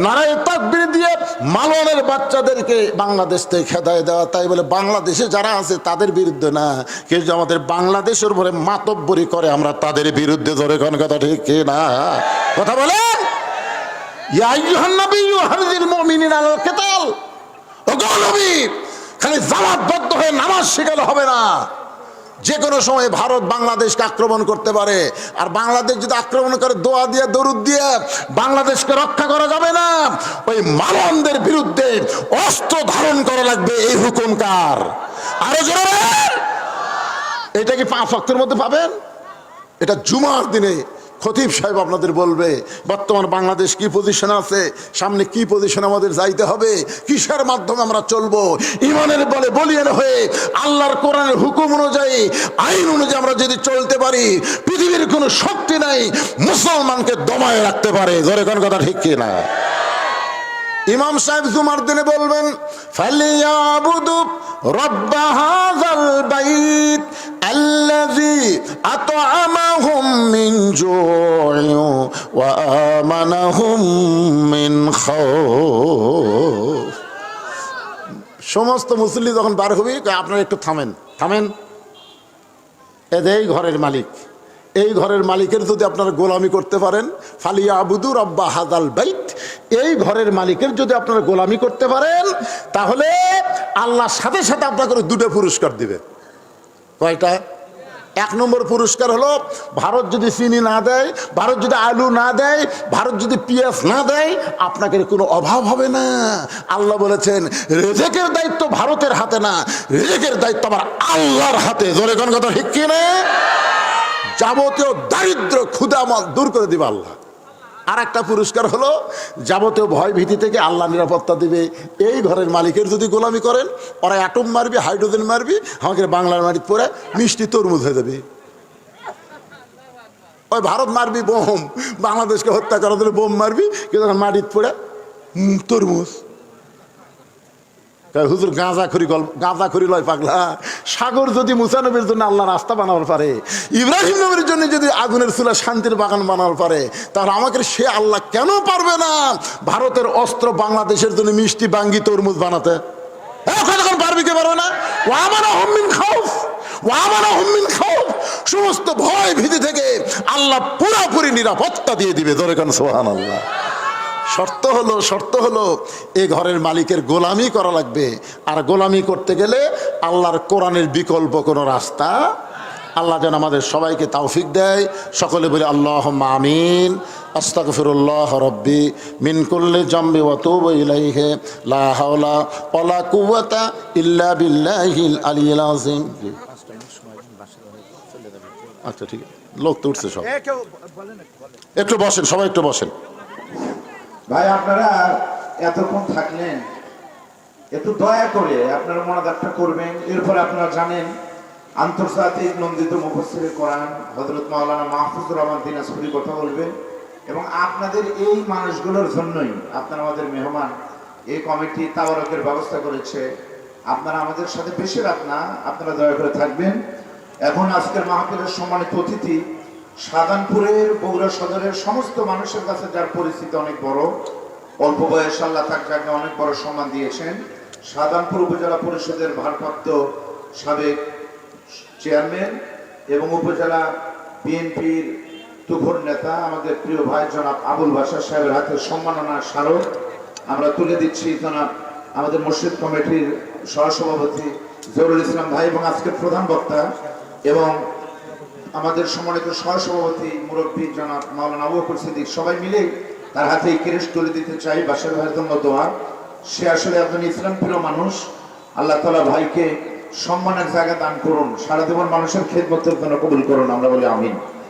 নারায়ে তাকবীর দিয়ে মালওয়ানের বাচ্চাদেরকে বাংলাদেশ থেকে খেদায় দেওয়া। তাই বলে বাংলাদেশে যারা আছে তাদের বিরুদ্ধে না, কেউ যে আমাদের বাংলাদেশের উপরে মাতব্বরি করে আমরা তাদের বিরুদ্ধে। ধরে কোন কথা ঠিক কি না? কথা বলেন। ইয়া আইয়ুহান নাবিয়্যু হারিদিল মুমিনিনা আলাল কিতাল। ও গো নবী, খালি জামাতবদ্ধ হয়ে নামাজ শিখালে হবে না। যে কোনো সময় ভারত বাংলাদেশকে আক্রমণ করতে পারে। আর বাংলাদেশ যদি আক্রমণ করে দোয়া দিয়ে দরুদ দিয়ে বাংলাদেশকে রক্ষা করা যাবে না। ওই মালওয়ানদের বিরুদ্ধে অস্ত্র ধারণ করা লাগবে। এই হুকুম কার? আরো জোরে। এটা কি 5 ওয়াক্তের মধ্যে পাবেন? এটা জুমার দিনে খতিব সাহেব আপনাদের বলবে বর্তমান বাংলাদেশ কি পজিশন আছে, সামনে কি পজিশন আমাদের যাইতে হবে, কিসের মাধ্যমে আমরা চলবো। ইমানের বলে বলিয়ান হয়ে আল্লাহর কোরআনের হুকুম অনুযায়ী, আইন অনুযায়ী আমরা যদি চলতে পারি, পৃথিবীর কোনো শক্তি নাই মুসলমানকে দমায় রাখতে পারে। জোরে কোন কথা ঠিক কি না? ইমাম সাহেব জুমার দিনে বলবেন ফালিয়াবুদু রাব্ব হাযাল বাইত আল্লাযী আত'আমাহুম মিন জু'ইন ওয়া আমানাহুম মিন খাউফ। সমস্ত মুসল্লি যখন বার হবি, আপনারা একটু থামেন, থামেন। এই ঘরের মালিক, এই ঘরের মালিকের যদি আপনারা গোলামি করতে পারেন, ফালিয়াবুদু রাব্ব হাযাল বাইত, এই ঘরের মালিকের যদি আপনারা গোলামি করতে পারেন, তাহলে আল্লাহ সাথে সাথে আপনাকে 2টা পুরস্কার দিবে। কয়টা? 1 নম্বর পুরস্কার হলো ভারত যদি চিনি না দেয়, ভারত যদি আলু না দেয়, ভারত যদি পেঁয়াজ না দেয়, আপনাকে কোনো অভাব হবে না। আল্লাহ বলেছেন রিজিকের দায়িত্ব ভারতের হাতে না, রিজিকের দায়িত্ব আমার আল্লাহর হাতে। জোরে কোন কথা ঠিক কি না? যাবতীয় দারিদ্র ক্ষুধামল দূর করে দিবে আল্লাহ। আর একটা পুরস্কার হলো যাবতীয় ভয় ভীতি থেকে আল্লাহ নিরাপত্তা দিবে। এই ঘরের মালিকের যদি গোলামি করেন, ওরা অ্যাটম মারবি, হাইড্রোজেন মারবি, আমাকে বাংলার মাটির পরে মিষ্টি তরমুজ হয়ে যাবে। ওই ভারত মারবি বোম, বাংলাদেশকে হত্যা করার জন্য বোম মারবি, কিন্তু মাটির পরে তরমুজ। হুজুর গাঁজা খড়ি লয় পাগলা। সাগর যদি মুসা নবীর জন্য আল্লাহ রাস্তা বানাবার পারে, ইব্রাহিম নবীর জন্য যদি আগুনের চুলা শান্তির বাগান বানাবার পারে, তাহলে আমাকে সে আল্লাহ কেন পারবে না ভারতের অস্ত্র বাংলাদেশের জন্য মিষ্টি বাঙ্গি তরমুজ বানাতে? পারবি কে পারবে না? সমস্ত ভয় ভীতি থেকে আল্লাহ পুরোপুরি নিরাপত্তা দিয়ে দিবে। ধরে কেন সুবহানাল্লাহ। শর্ত হলো এই ঘরের মালিকের গোলামি করা লাগবে। আর গোলামি করতে গেলে আল্লাহর কোরআনের বিকল্প কোনো রাস্তা। আল্লাহ যেন আমাদের সবাইকে তৌফিক দেয়। সকলে বলি আল্লাহুম্মা আমিন। আস্তাগফিরুল্লাহ রাব্বি মিন কুল্লি জামবি ওয়া তুবু ইলাইহি লা হাওলা ওয়ালা কুওয়াতা ইল্লা বিল্লাহিল আলিয়্যিল আযীম। আচ্ছা ঠিক আছে, লোক তো উঠছে সব। একটু বসেন, সবাই একটু বসেন। ভাই আপনারা এতক্ষণ থাকলেন, একটু দয়া করে আপনারা মোনাজাতটা করবেন। এরপরে আপনারা জানেন আন্তর্জাতিক নন্দিত মুফাসসিরে কোরআন হযরত মাওলানা মাহফুজুর রহমান দিনাজপুরি কথা বলবেন। এবং আপনাদের এই মানুষগুলোর জন্যই, আপনারা আমাদের মেহমান, এই কমিটি তাবারকের ব্যবস্থা করেছে। আপনারা আমাদের সাথে বেশি রাত না, আপনারা দয়া করে থাকবেন। এখন আজকের মাহফিলের সম্মানিত অতিথি শাহজাহানপুরের বগুড়া সদরের সমস্ত মানুষের কাছে যার পরিস্থিতি অনেক বড়, অল্প বয়সে আল্লাহ তাকে অনেক বড় সম্মান দিয়েছেন। শাহজাহানপুর উপজেলা পরিষদের ভারপ্রাপ্ত সাবেক চেয়ারম্যান এবং উপজেলা বিএনপির তুখর নেতা আমাদের প্রিয় ভাই জনাব আবুল বাশার সাহেবের হাতে সম্মাননার স্মারক আমরা তুলে দিচ্ছি। জনাব আমাদের মসজিদ কমিটির সহসভাপতি জহুরুল ইসলাম ভাই এবং আজকের প্রধান বক্তা এবং আমাদের সম্মানিত সহসভাপতি মুরব্বী জনাব মাওলানা আবু বকর সিদ্দিক, সবাই মিলে তার হাতে এই ক্রেস্ট তুলে দিতে চাই। বাশার ভাইয়ের জন্য দোয়া। সে আসলে একজন ইসলাম প্রিয় মানুষ। আল্লাহ তাআলা ভাইকে সম্মানের জায়গা দান করুন, সারা জীবন মানুষের খেদমতের জন্য কবুল করুন, আমরা বলি আমিন।